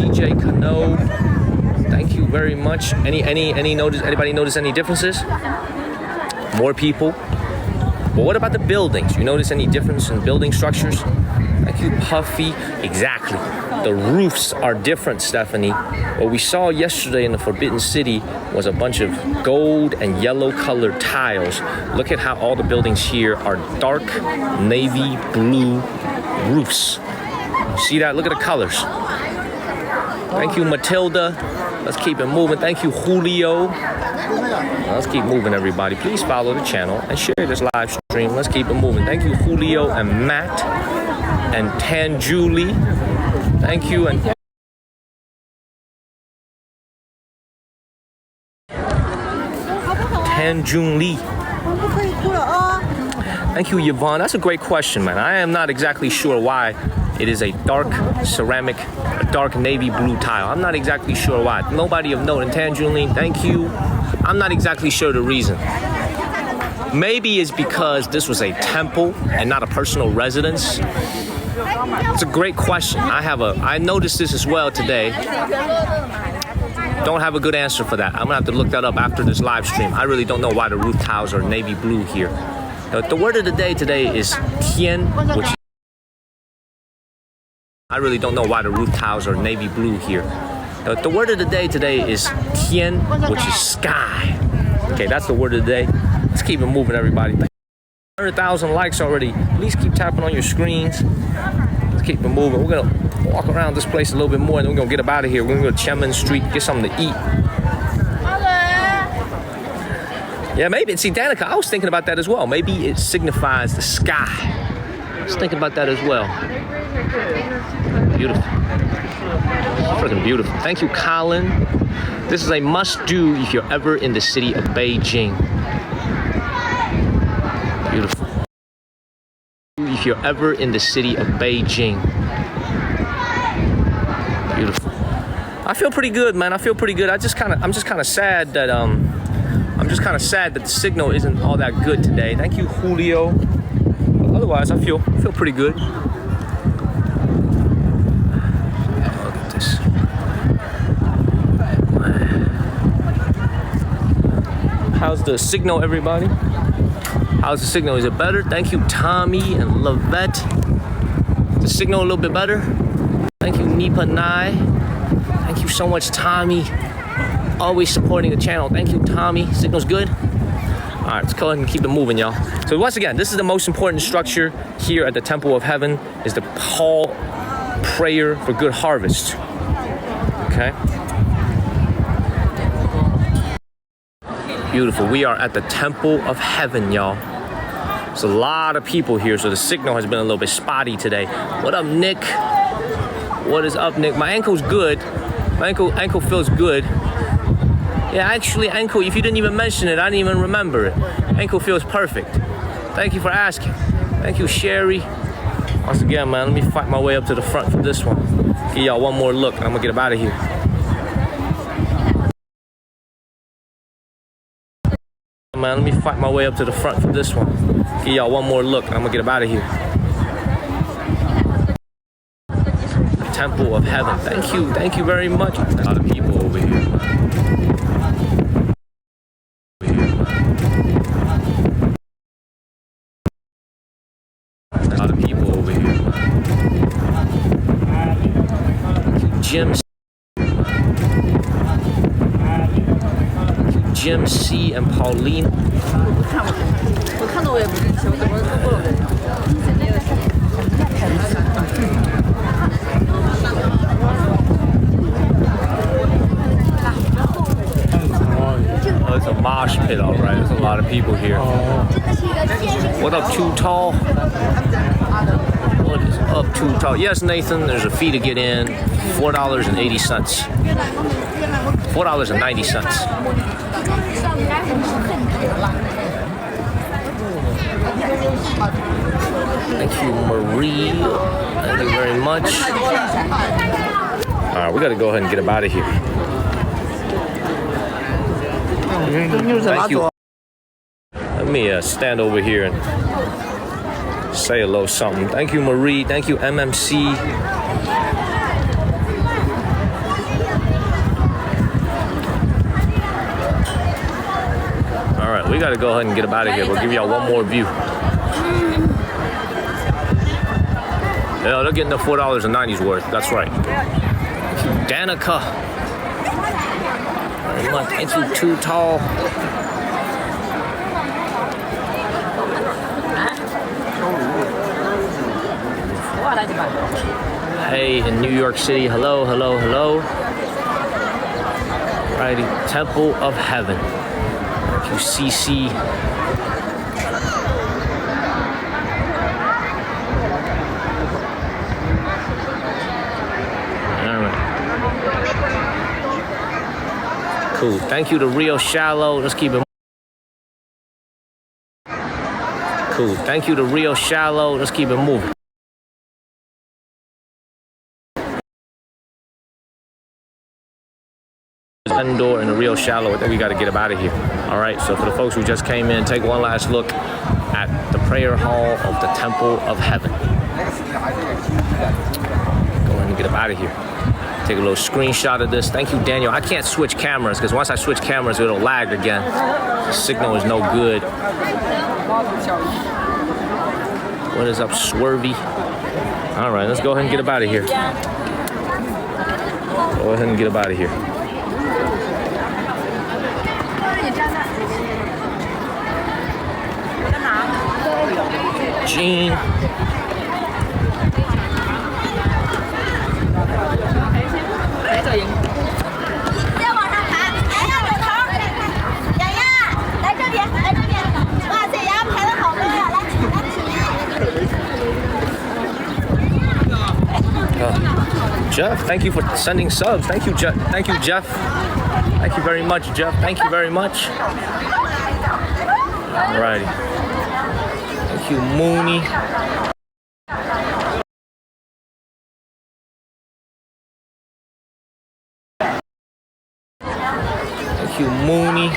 DJ Cano. Thank you very much. Anybody notice any differences? More people. But what about the buildings? You notice any difference in building structures? Thank you, Puffy. Exactly. The roofs are different, Stephanie. What we saw yesterday in the Forbidden City was a bunch of gold and yellow colored tiles. Look at how all the buildings here are dark navy blue roofs. See that? Look at the colors. Thank you, Matilda. Let's keep it moving. Thank you, Julio. Let's keep moving, everybody. Please follow the channel and share this live stream. Let's keep it moving. Thank you, Julio and Matt and Tan Julie. Thank you. And Tan Jun Lee. Thank you, Yvonne. That's a great question, man. I am not exactly sure why it is a dark ceramic, a dark navy blue tile. I'm not exactly sure why. Nobody of note. And Tan Jun Lee, thank you. I'm not exactly sure the reason. Maybe it's because this was a temple and not a personal residence. It's a great question. I noticed this as well today. Don't have a good answer for that. I'm gonna have to look that up after this live stream. I really don't know why the roof tiles are navy blue here. The word of the day today is Tian, which I really don't know why the roof tiles are navy blue here. The word of the day today is Tian, which is sky. Okay, that's the word of the day. Let's keep it moving, everybody. 100,000 likes already. Please keep tapping on your screens. Let's keep it moving. We're gonna walk around this place a little bit more, and then we're gonna get up out of here. We're gonna go to Chemin Street, get something to eat. Yeah, maybe. See, Danica, I was thinking about that as well. Maybe it signifies the sky. I was thinking about that as well. Beautiful. Freaking beautiful. Thank you, Colin. This is a must-do if you're ever in the city of Beijing. Beautiful. If you're ever in the city of Beijing. Beautiful. I feel pretty good, man. I feel pretty good. I'm just kind of sad that the signal isn't all that good today. Thank you, Julio. But otherwise, I feel pretty good. Look at this. How's the signal, everybody? How's the signal? Is it better? Thank you, Tommy and Lavette. The signal a little bit better. Thank you, Nipa Nai. Thank you so much, Tommy. Always supporting the channel. Thank you, Tommy. Signal's good. All right, let's go ahead and keep it moving, y'all. So once again, this is the most important structure here at the Temple of Heaven, is the hall prayer for good harvest. Okay. Beautiful. We are at the Temple of Heaven, y'all. There's a lot of people here, so the signal has been a little bit spotty today. What up, Nick? What is up, Nick? My ankle's good. My ankle feels good. Yeah, actually, ankle, if you didn't even mention it, I didn't even remember it. Ankle feels perfect. Thank you for asking. Thank you, Sherry. Once again, man, let me fight my way up to the front for this one. Give y'all one more look, and I'm gonna get up out of here. Man, let me fight my way up to the front for this one. Give y'all one more look, and I'm gonna get up out of here. Temple of Heaven. Thank you very much. A lot of people over here. A lot of people over here. Jim C and Pauline. Oh, it's a mosh pit, all right. There's a lot of people here. What up, Too Tall? What is up, Too Tall? Yes, Nathan, there's a fee to get in. $4.80. $4.90. Thank you, Marie. Thank you very much. All right, we got to go ahead and get up out of here. Thank you. Let me stand over here and say a little something. Thank you, Marie. Thank you, MMC. gotta go ahead and get up out of here. We'll give y'all one more view. Yeah, they're getting the $4.90 worth. That's right. Danica. Very much. Ain't you too tall? Hey, in New York City. Hello, hello, hello. Righty, Temple of Heaven. QCC. Cool. Thank you to Real Shallow. Let's keep it. Cool. Thank you to Real Shallow. Let's keep it moving. Door and the Real Shallow. I think we got to get up out of here. All right. So for the folks who just came in, take one last look at the prayer hall of the Temple of Heaven. Go ahead and get up out of here. Take a little screenshot of this. Thank you, Daniel. I can't switch cameras because once I switch cameras, it'll lag again. The signal is no good. What is up, Swervy? All right, let's go ahead and get up out of here. Go ahead and get up out of here. Gene. Jeff, thank you for sending subs. Thank you, Jeff. Thank you, Jeff. Thank you very much, Jeff. Thank you very much. Alrighty. Thank you, Mooney. Thank you, Mooney.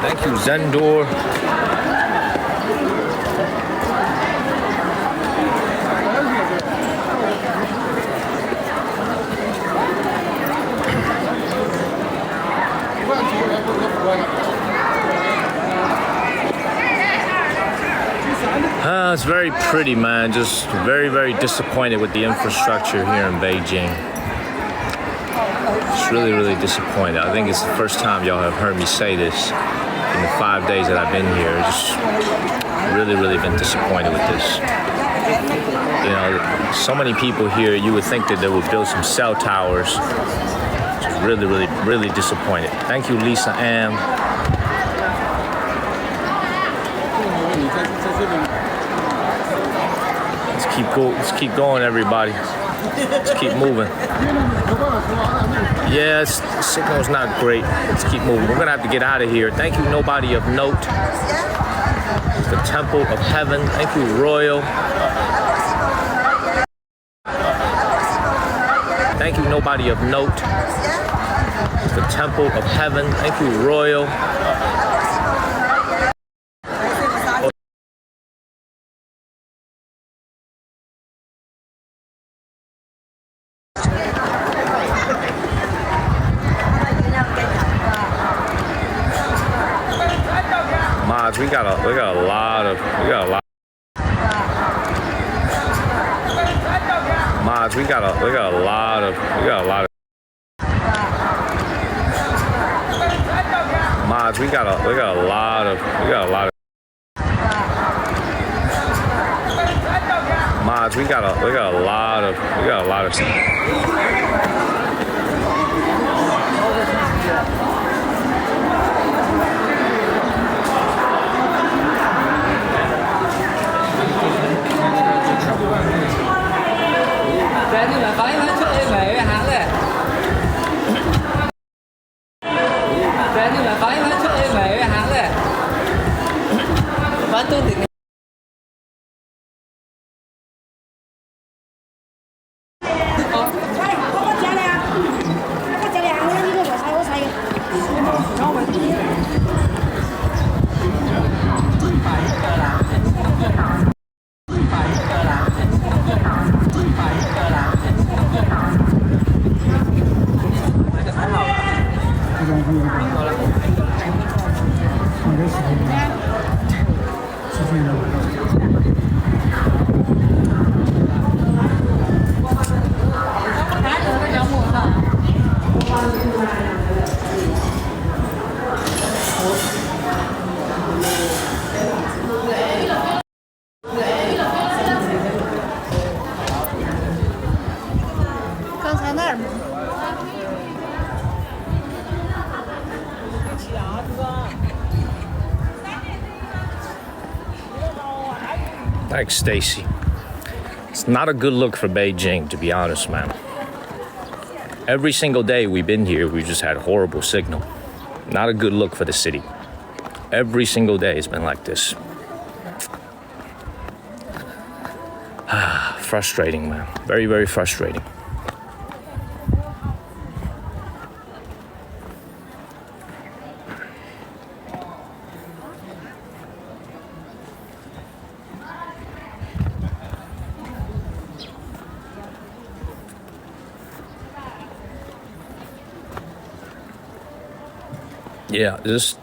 Thank you, Zendor. It's very pretty, man. Just very, very disappointed with the infrastructure here in Beijing. Just really, really disappointed. I think it's the first time y'all have heard me say this in the 5 days that I've been here. Just really, really been disappointed with this. You know, so many people here, you would think that they would build some cell towers. Just really, really, really disappointed. Thank you, Lisa Ann. Let's keep going, everybody. Let's keep moving. Yeah, the signal's not great. Let's keep moving. We're gonna have to get out of here. Thank you, nobody of note. The Temple of Heaven. Thank you, Royal. Thank you, nobody of note. The Temple of Heaven. Thank you, Royal. Mods, we got a lot of mods, we got a lot of mods, we got a lot of mods, we got a lot of Thanks, Stacy. It's not a good look for Beijing, to be honest, man. Every single day we've been here, we just had horrible signal. Not a good look for the city. Every single day it's been like this. Frustrating, man. Very, very frustrating. Yeah, just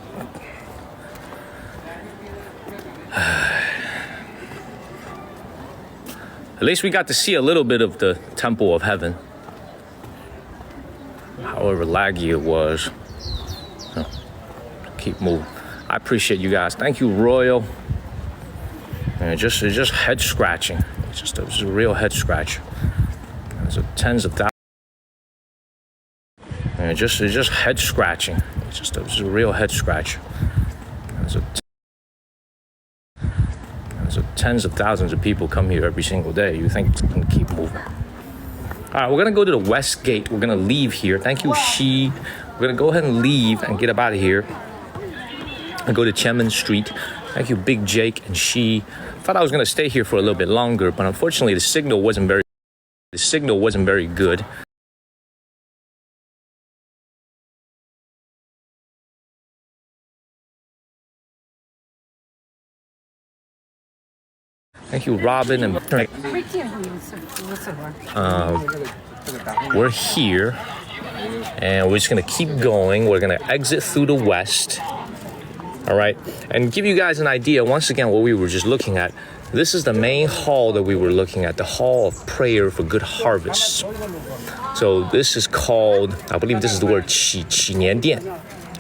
at least we got to see a little bit of the Temple of Heaven. However laggy it was. Keep moving. I appreciate you guys. Thank you, Royal. And it's just head scratching. It's just a real head scratch. There's tens of thousands. And it's just head scratching. It's just a real head scratch. There's tens of thousands of people come here every single day. You think it's gonna keep moving? All right, we're gonna go to the West Gate. We're gonna leave here. Thank you, Shi. We're gonna go ahead and leave and get up out of here and go to Chemin Street. Thank you, Big Jake and Shi. Thought I was gonna stay here for a little bit longer, but unfortunately the signal wasn't very good. Thank you, Robin. And we're here, and we're just gonna keep going. We're gonna exit through the west, all right? And give you guys an idea, once again, what we were just looking at. This is the main hall that we were looking at, the Hall of Prayer for Good Harvests. So this is called, I believe this is the word 祈年殿.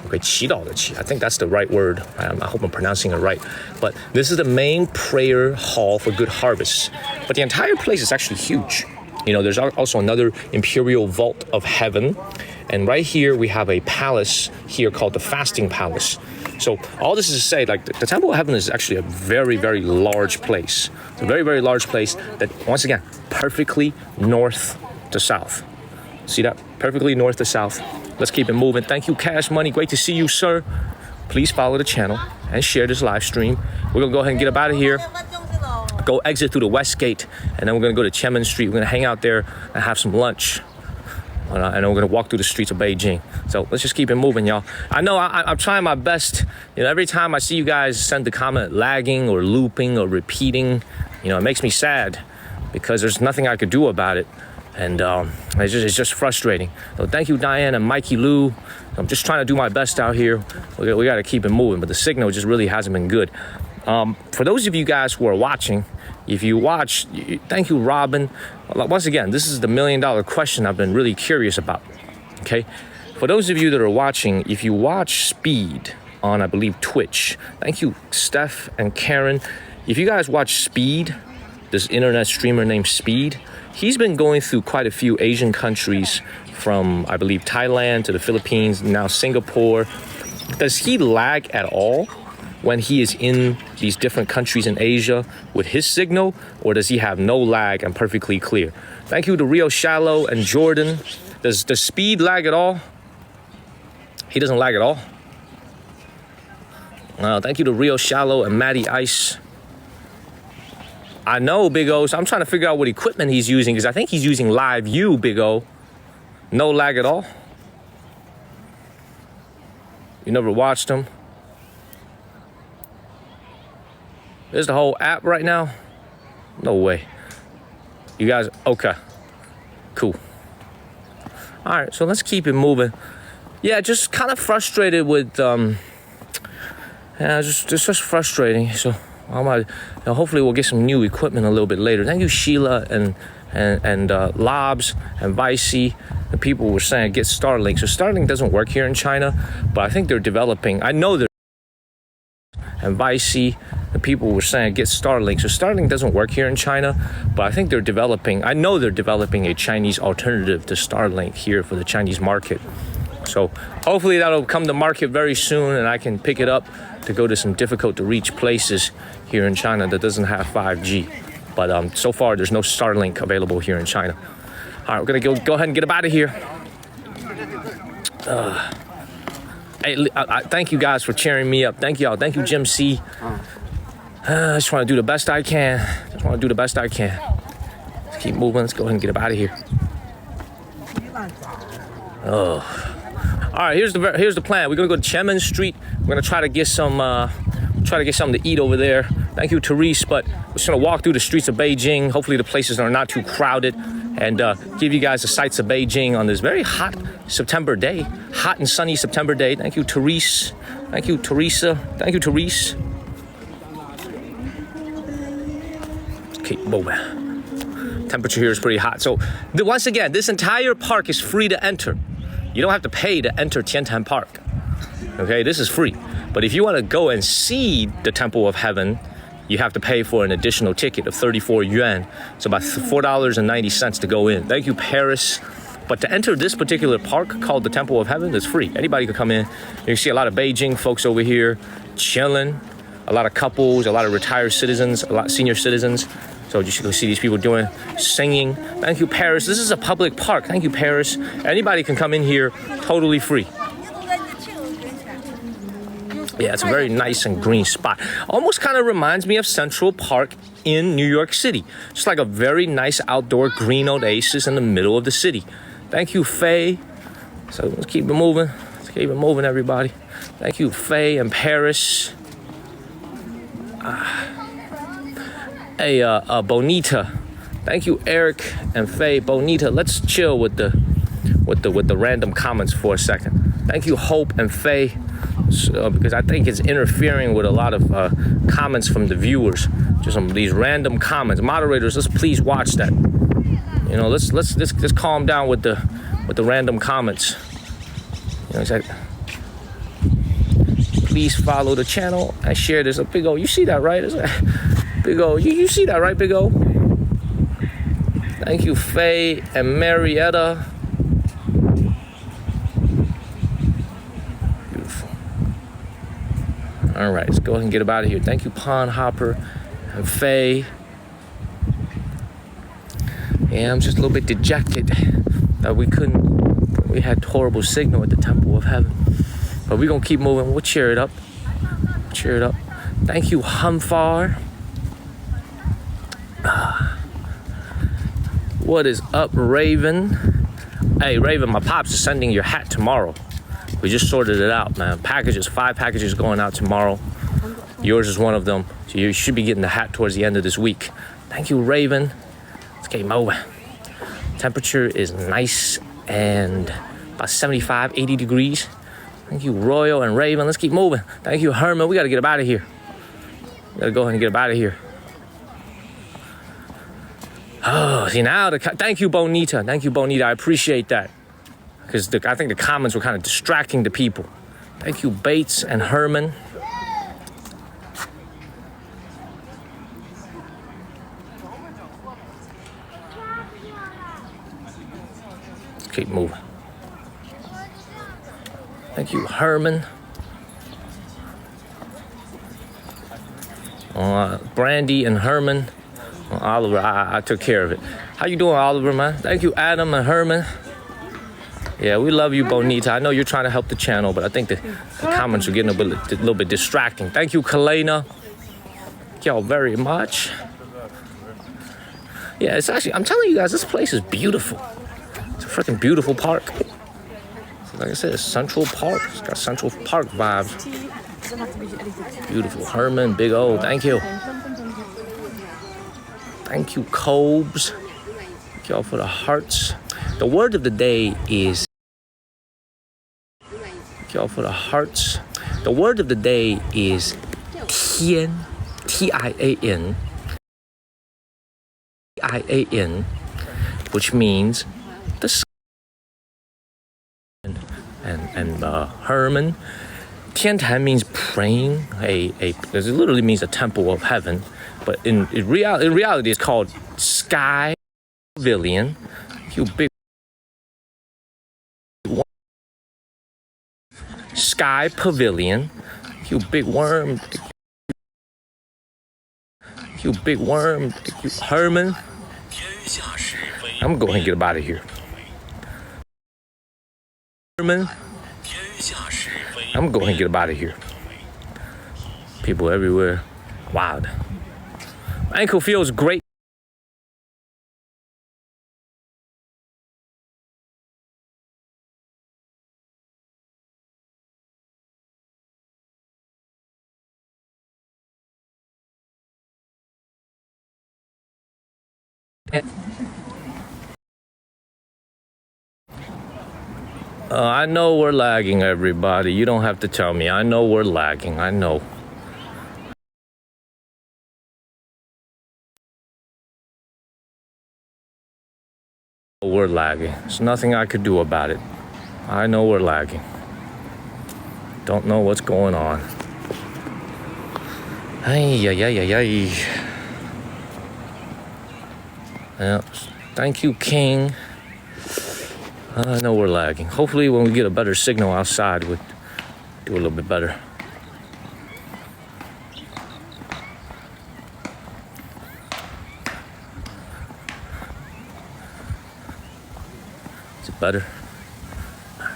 Okay, 祈祷的祈. I think that's the right word. I hope I'm pronouncing it right. But this is the main prayer hall for good harvests. But the entire place is actually huge. You know, there's also another imperial vault of heaven. And right here, we have a palace here called the Fasting Palace. So all this is to say, like, the Temple of Heaven is actually a very, very large place. It's a very, very large place that, once again, perfectly north to south. See that? Perfectly north to south. Let's keep it moving. Thank you, Cash Money. Great to see you, sir. Please follow the channel and share this live stream. We're gonna go ahead and get up out of here. Go exit through the West Gate, and then we're gonna go to Chemin Street. We're gonna hang out there and have some lunch. And then we're gonna walk through the streets of Beijing. So let's just keep it moving, y'all. I know I'm trying my best. You know, every time I see you guys send the comment lagging or looping or repeating, you know, it makes me sad because there's nothing I could do about it. And it's just frustrating. So thank you, Diane and Mikey Lou. I'm just trying to do my best out here. We got to keep it moving, but the signal just really hasn't been good. For those of you guys who are watching, if you watch, thank you, Robin. Once again, this is the $1 million question I've been really curious about. Okay, for those of you that are watching, if you watch Speed on, I believe, Twitch, thank you, Steph and Karen. If you guys watch Speed, this internet streamer named Speed, he's been going through quite a few Asian countries, from, I believe, Thailand to the Philippines, now Singapore. Does he lag at all when he is in these different countries in Asia with his signal, or does he have no lag and perfectly clear? Thank you to Rio Shallow and Jordan. Does Speed lag at all? He doesn't lag at all. Thank you to Rio Shallow and Matty Ice. I know, Big O, so I'm trying to figure out what equipment he's using, because I think he's using Live View, Big O. No lag at all? You never watched him? There's the whole app right now? No way. You guys, okay. Cool. All right, so let's keep it moving. Yeah, just kind of frustrated with, just frustrating. So hopefully we'll get some new equipment a little bit later. Thank you, Sheila and Lobs and Vicey. The people were saying get Starlink. So Starlink doesn't work here in China, but I think they're developing. I know they're. And Vicey, the people were saying get Starlink. So Starlink doesn't work here in China, but I think they're developing. I know they're developing a Chinese alternative to Starlink here for the Chinese market. So hopefully that'll come to market very soon, and I can pick it up to go to some difficult to reach places here in China that doesn't have 5G. But so far there's no Starlink available here in China. All right, we're gonna go ahead and get up out of here. Hey, thank you guys for cheering me up. Thank y'all. Thank you, Jim C. I just want to do the best I can. Let's keep moving. Let's go ahead and get up out of here. Oh. All right, here's the plan. We're gonna go to Chemin Street. We're gonna try to get something to eat over there. Thank you, Therese. But we're just gonna walk through the streets of Beijing. Hopefully the places are not too crowded, and give you guys the sights of Beijing on this very hot September day, hot and sunny September day. Thank you, Therese. Thank you, Teresa. Thank you, Therese. Let's keep moving. Temperature here is pretty hot. So once again, this entire park is free to enter. You don't have to pay to enter Tiantan Park. Okay, this is free. But if you want to go and see the Temple of Heaven, you have to pay for an additional ticket of 34 yuan. It's about $4.90 to go in. Thank you, Paris. But to enter this particular park called the Temple of Heaven, it's free. Anybody can come in. You can see a lot of Beijing folks over here chilling, a lot of couples, a lot of retired citizens, a lot of senior citizens. So you can see these people singing. Thank you, Paris. This is a public park. Thank you, Paris. Anybody can come in here totally free. Yeah, it's a very nice and green spot. Almost kind of reminds me of Central Park in New York City. Just like a very nice outdoor green oasis in the middle of the city. Thank you, Faye. So let's keep it moving. Let's keep it moving, everybody. Thank you, Faye and Paris. Hey, Bonita. Thank you, Eric and Faye. Bonita, let's chill with the random comments for a second. Thank you, Hope and Faye, because I think it's interfering with a lot of comments from the viewers. Just some of these random comments. Moderators, let's please watch that. You know, let's calm down with the random comments. You know, it's like, please follow the channel and share this. Big O, you see that, right? Big O, you see that, right, Big O? Thank you, Faye and Marietta. Beautiful. All right, let's go ahead and get up out of here. Thank you, Pond Hopper and Faye. Yeah, I'm just a little bit dejected that we had horrible signal at the Temple of Heaven. But we're gonna keep moving. We'll cheer it up. Cheer it up. Thank you, Humfar. What is up, Raven? Hey, Raven, my pops is sending your hat tomorrow. We just sorted it out, man. 5 packages going out tomorrow. Yours is one of them. So you should be getting the hat towards the end of this week. Thank you, Raven. Let's keep moving. Temperature is nice and about 75, 80 degrees. Thank you, Royal and Raven. Let's keep moving. Thank you, Herman. We got to get up out of here. We got to go ahead and get up out of here. Oh, see now, thank you, Bonita. Thank you, Bonita. I appreciate that. Because I think the comments were kind of distracting the people. Thank you, Bates and Herman. Keep moving. Thank you, Herman. Brandy and Herman. Oliver, I took care of it. How you doing, Oliver, man? Thank you, Adam and Herman. Yeah, we love you, Bonita. I know you're trying to help the channel, but I think the comments are getting a little bit distracting. Thank you, Kalena. Thank y'all very much. Yeah, it's actually, I'm telling you guys, this place is beautiful. It's a freaking beautiful park. Like I said, it's Central Park. It's got Central Park vibes. Beautiful. Herman, Big O, thank you. Thank you, Cobes. Thank y'all for the hearts. The word of the day is... Thank y'all for the hearts. The word of the day is Tian. T-I-A-N. T-I-A-N. Which means the sky. And Herman. Tiantan means praying. It literally means a temple of heaven. But in reality, it's called Sky Pavilion. You big Sky Pavilion. You big worm. You big worm. You Herman. I'm going to get up out of here. Herman. I'm going to get up out of here. People everywhere. Wild. My ankle feels great. I know we're lagging, everybody. You don't have to tell me. I know we're lagging. I know. We're lagging. There's nothing I could do about it. I know we're lagging. Don't know what's going on. Ay. Yep. Thank you, King. I know we're lagging. Hopefully when we get a better signal outside, we'll do a little bit better. Is it better?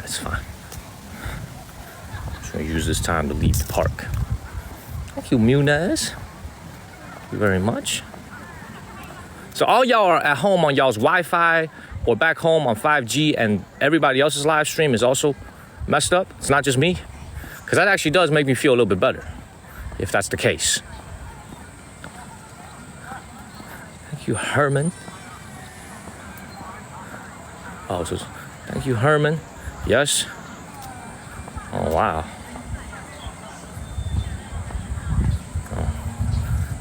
It's fine. I'm just gonna use this time to leave the park. Thank you, Munez. Thank you very much. So all y'all are at home on y'all's Wi-Fi or back home on 5G and everybody else's live stream is also messed up. It's not just me. Because that actually does make me feel a little bit better, if that's the case. Thank you, Herman. Oh, so thank you, Herman. Yes. Oh, wow.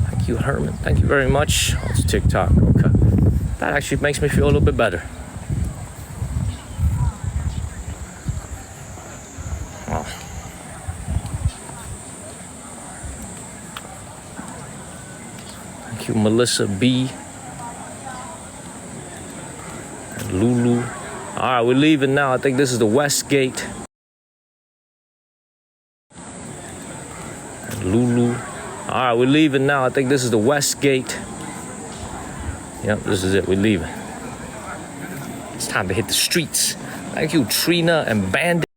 Thank you, Herman. Thank you very much. Oh, it's TikTok. Okay. That actually makes me feel a little bit better. Oh. Thank you, Melissa B. And Lulu. All right, we're leaving now. I think this is the West Gate. And Lulu. All right, we're leaving now. I think this is the West Gate. Yep, this is it. We're leaving. It's time to hit the streets. Thank you, Trina and Bandit.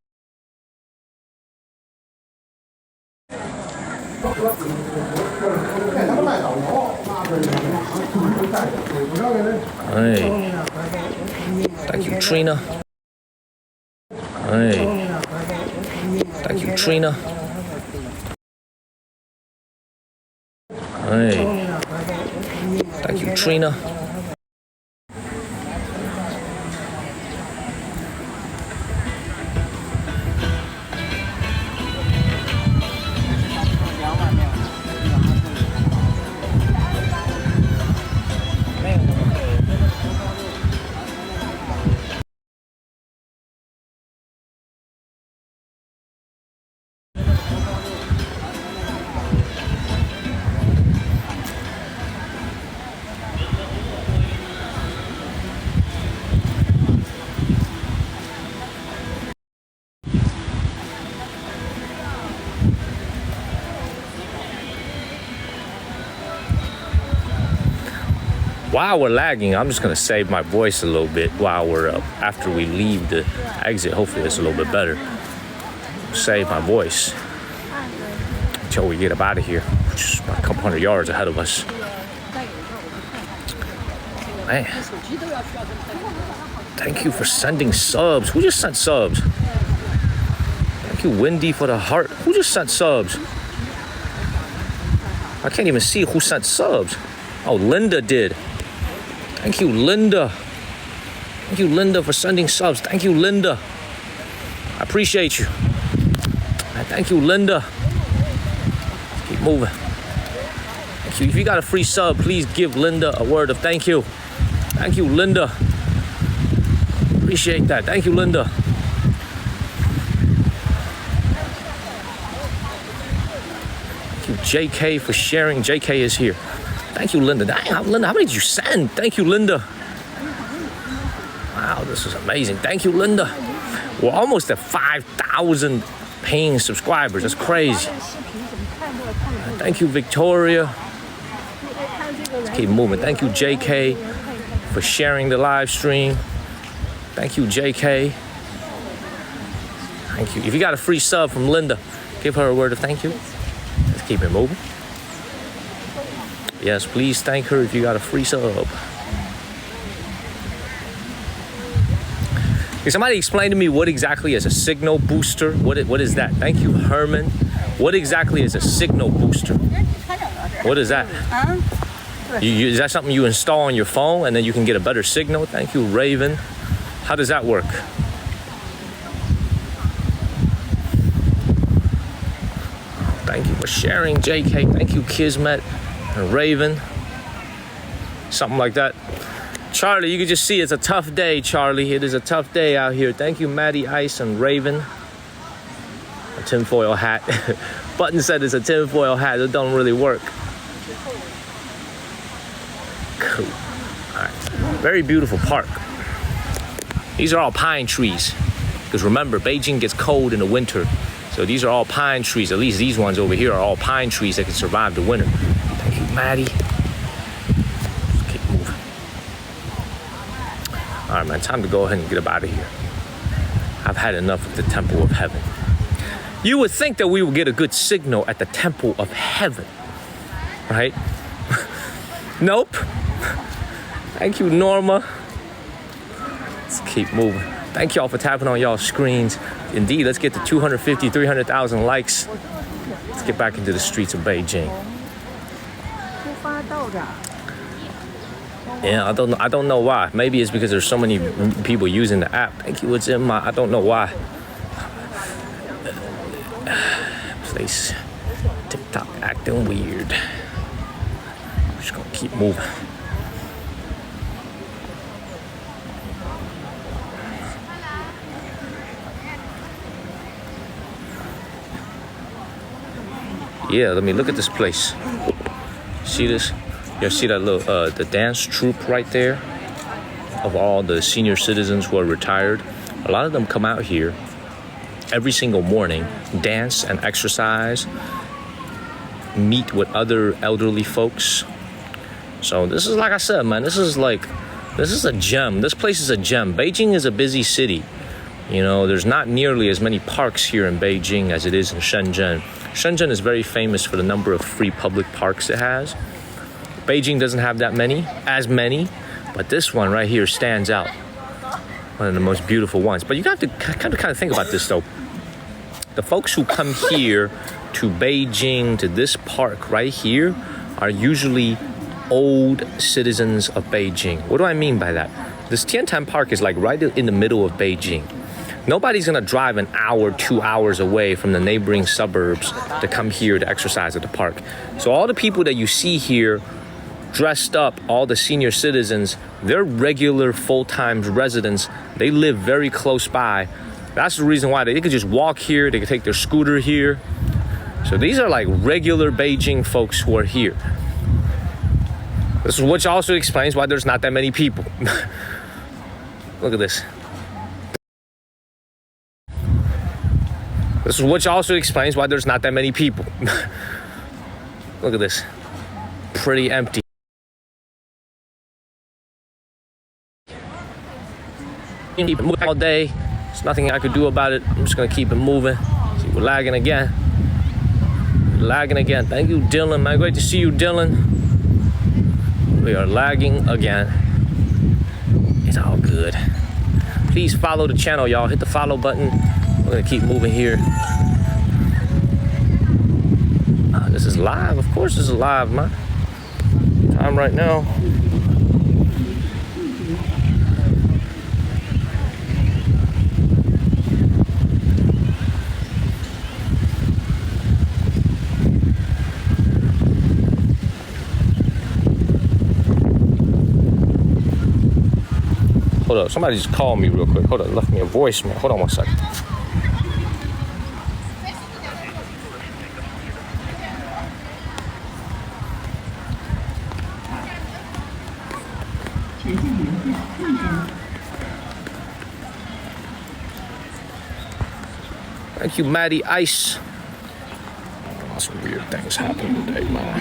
Hey. Thank you, Trina. Hey. Thank you, Trina. Hey. Thank you, Trina. While we're lagging, I'm just gonna save my voice a little bit while we're up. After we leave the exit, hopefully it's a little bit better. Save my voice until we get up out of here, which is about a couple hundred yards ahead of us. Man, thank you for sending subs. Who just sent subs? Thank you, Wendy, for the heart. Who just sent subs? I can't even see who sent subs. Oh, Linda did. Thank you, Linda. Thank you, Linda, for sending subs. Thank you, Linda. I appreciate you. And thank you, Linda. Keep moving. Thank you. If you got a free sub, please give Linda a word of thank you. Thank you, Linda. Appreciate that. Thank you, Linda. Thank you, JK, for sharing. JK is here. Thank you, Linda. Dang, Linda, how many did you send? Thank you, Linda. Wow, this is amazing. Thank you, Linda. We're almost at 5,000 paying subscribers. That's crazy. Thank you, Victoria. Let's keep moving. Thank you, JK, for sharing the live stream. Thank you, JK. Thank you. If you got a free sub from Linda, give her a word of thank you. Let's keep it moving. Yes, please thank her if you got a free sub. Can somebody explain to me what exactly is a signal booster? What is that? Thank you, Herman. What exactly is a signal booster? What is that? Is that something you install on your phone and then you can get a better signal? Thank you, Raven. How does that work? Thank you for sharing, JK. Thank you, Kismet and Raven. Something like that. Charlie, you can just see it's a tough day, Charlie. It is a tough day out here. Thank you, Maddie Ice and Raven. A tinfoil hat. Button said it's a tinfoil hat. It don't really work. Cool. All right. Very beautiful park. These are all pine trees. Because remember, Beijing gets cold in the winter. So these are all pine trees. At least these ones over here are all pine trees that can survive the winter. Thank you, Maddie. All right, man, time to go ahead and get up out of here. I've had enough of the Temple of Heaven. You would think that we would get a good signal at the Temple of Heaven, right? Nope. Thank you, Norma. Let's keep moving. Thank y'all for tapping on y'all's screens. Indeed, let's get to 250, 300,000 likes. Let's get back into the streets of Beijing. Yeah, I don't know why. Maybe it's because there's so many people using the app. Thank you, it's in my, I don't know why. Place, TikTok acting weird. I'm just gonna keep moving. Yeah, let me look at this place. See this? You see that little the dance troupe right there of all the senior citizens who are retired. A lot of them come out here every single morning, dance and exercise, meet with other elderly folks. So this is, like I said, man, this is a gem. This place is a gem. Beijing is a busy city. You know, there's not nearly as many parks here in Beijing as it is in Shenzhen. Shenzhen is very famous for the number of free public parks it has. Beijing doesn't have that many, but this one right here stands out. One of the most beautiful ones. But you have to kind of think about this though. The folks who come here to Beijing, to this park right here, are usually old citizens of Beijing. What do I mean by that? This Tiantan Park is like right in the middle of Beijing. Nobody's gonna drive an hour, 2 hours away from the neighboring suburbs to come here to exercise at the park. So all the people that you see here dressed up, all the senior citizens, they're regular full-time residents. They live very close by. That's the reason why they could just walk here, they could take their scooter here. So these are like regular Beijing folks who are here. This is which also explains why there's not that many people. Look at this. This is which also explains why there's not that many people. Look at this. Pretty empty. Keep it moving all day. There's nothing I could do about it. I'm just gonna keep it moving. See, we're lagging again. Lagging again. Thank you, Dylan, man. Great to see you, Dylan. We are lagging again. It's all good. Please follow the channel, y'all. Hit the follow button. We're gonna keep moving here. This is live. Of course, this is live, man. Time right now. Hold up, somebody just called me real quick. Hold up, left me a voicemail. Hold on one second. Thank you, Maddie Ice. Lots of weird things happening today, man.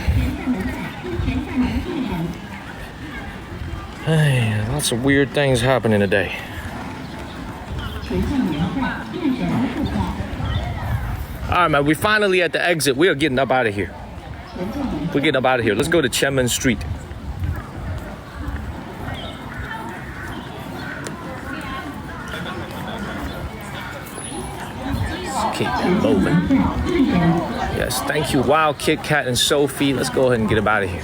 Hey, lots of weird things happening today. All right, man, we finally at the exit. We are getting up out of here. We're getting up out of here. Let's go to Chemin Street. Let's keep it moving. Yes, thank you, Wild Kit Kat and Sophie. Let's go ahead and get up out of here.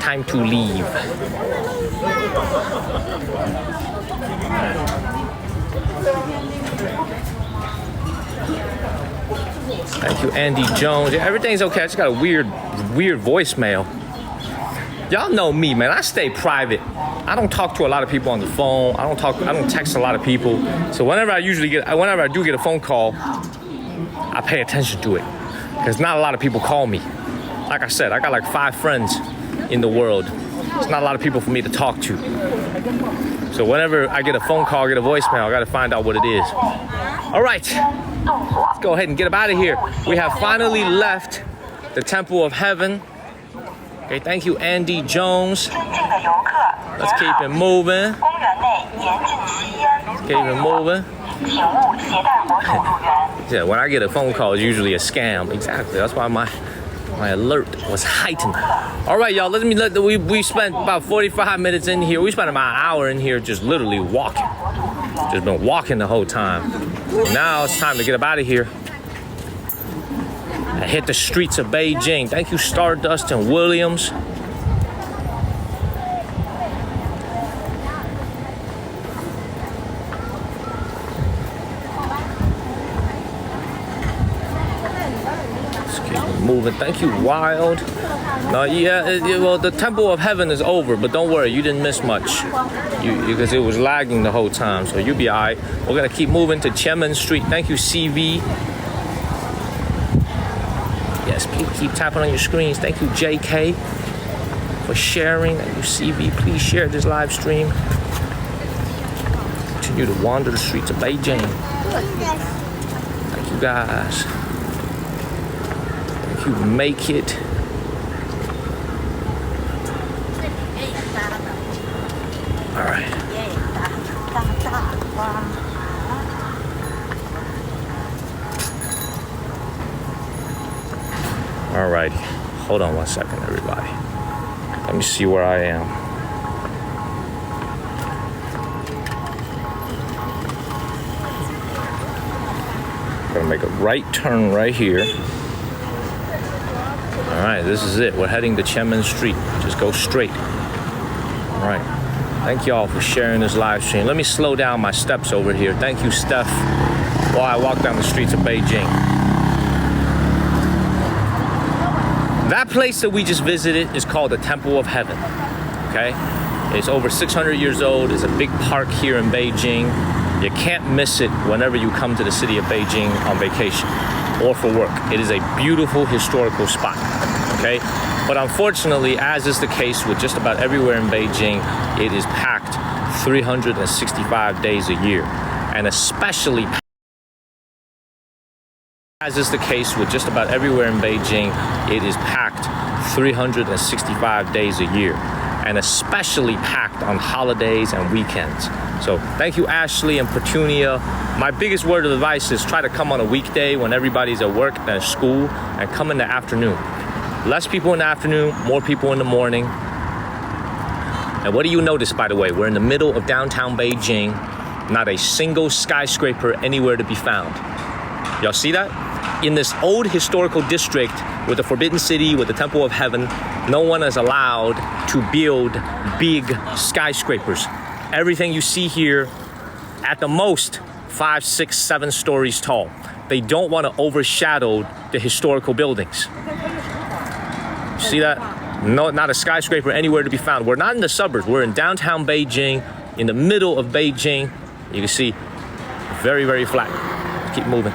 Time to leave. Thank you, Andy Jones. Yeah, everything's okay. I just got a weird voicemail. Y'all know me, man. I stay private. I don't talk to a lot of people on the phone. I don't text a lot of people. So whenever I do get a phone call, I pay attention to it. Because not a lot of people call me. Like I said, I got like 5 friends in the world. It's not a lot of people for me to talk to. So whenever I get a phone call, get a voicemail, I gotta find out what it is. All right, let's go ahead and get up out of here. We have finally left the Temple of Heaven. Okay, thank you, Andy Jones. Let's keep it moving. Let's keep it moving. Yeah, when I get a phone call, it's usually a scam. Exactly, that's why my alert was heightened. All right, y'all, we spent about 45 minutes in here. We spent about an hour in here just literally walking. Just been walking the whole time. Now it's time to get up out of here and hit the streets of Beijing. Thank you, Stardust and Williams. Moving. Thank you, Wild. Well, the Temple of Heaven is over, but don't worry, you didn't miss much because it was lagging the whole time, so you'll be all right. We're gonna keep moving to Chemin Street. Thank you, CV. Yes, please keep tapping on your screens. Thank you, JK, for sharing. Thank you, CV. Please share this live stream. Continue to wander the streets of Beijing. Thank you, guys. You make it. All right. All righty. Hold on one second, everybody. Let me see where I am. Gonna make a right turn right here. All right, this is it. We're heading to Chemin Street. Just go straight. All right. Thank y'all for sharing this live stream. Let me slow down my steps over here. Thank you, Steph, while I walk down the streets of Beijing. That place that we just visited is called the Temple of Heaven, okay? It's over 600 years old. It's a big park here in Beijing. You can't miss it whenever you come to the city of Beijing on vacation or for work. It is a beautiful historical spot, okay? But unfortunately, as is the case with just about everywhere in Beijing, it is packed 365 days a year, and especially as is the case with just about everywhere in Beijing, it is packed 365 days a year, and especially packed on holidays and weekends. So thank you, Ashley and Petunia. My biggest word of advice is try to come on a weekday when everybody's at work and at school, and come in the afternoon. Less people in the afternoon, more people in the morning. And what do you notice, by the way? We're in the middle of downtown Beijing. Not a single skyscraper anywhere to be found. Y'all see that? In this old historical district with the Forbidden City, with the Temple of Heaven, no one is allowed to build big skyscrapers. Everything you see here, at the most, 5, 6, 7 stories tall. They don't want to overshadow the historical buildings. See that? No, not a skyscraper anywhere to be found. We're not in the suburbs. We're in downtown Beijing, in the middle of Beijing. You can see very, very flat. Keep moving.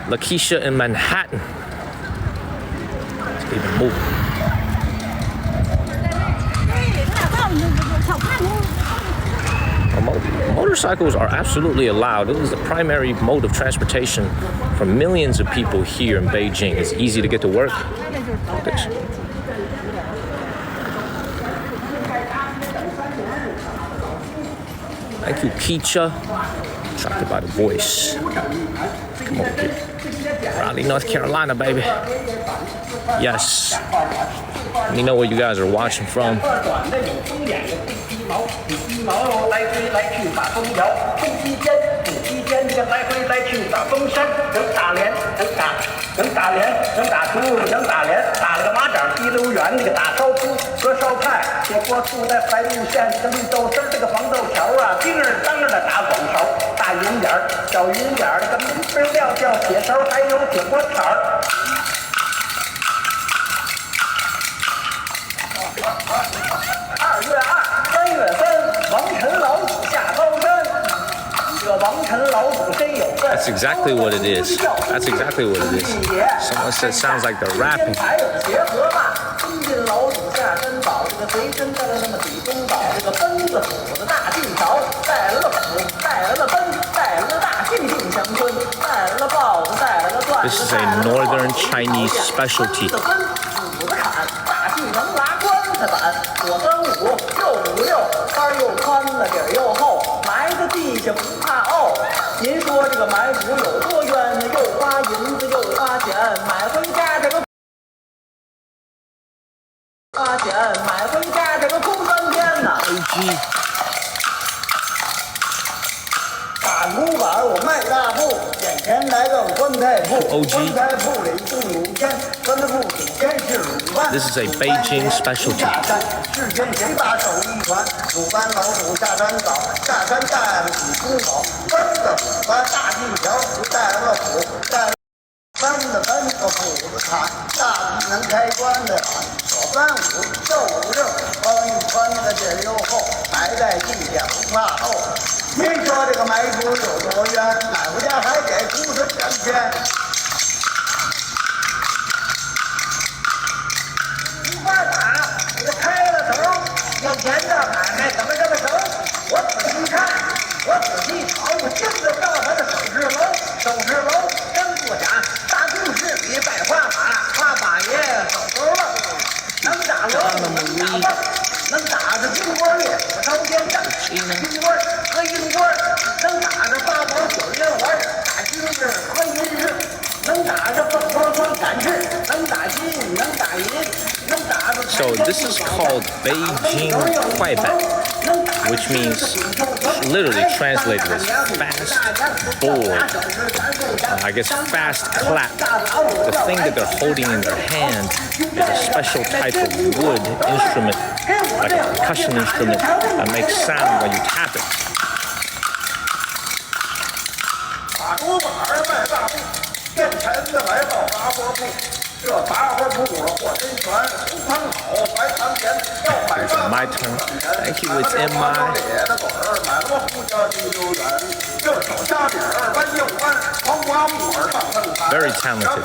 Lakeisha in Manhattan. Let's keep it moving. Motorcycles are absolutely allowed. It is the primary mode of transportation for millions of people here in Beijing. It's easy to get to work. Look at this. Thank you, Keisha. Attracted by the voice. Come over here. Raleigh, North Carolina, baby. Yes. Let me know where you guys are watching from. That's exactly what it is. That's exactly what it is. Someone said sounds like they're rapping. This is a northern Chinese specialty. This is a Beijing specialty. So this is called Beijing Kuaibat, which means, literally translated as fast board. I guess fast clap. The thing that they're holding in their hand is a special type of wood instrument, like a percussion instrument that makes sound when you tap it. It's my turn. Thank you, it's in my. Very talented.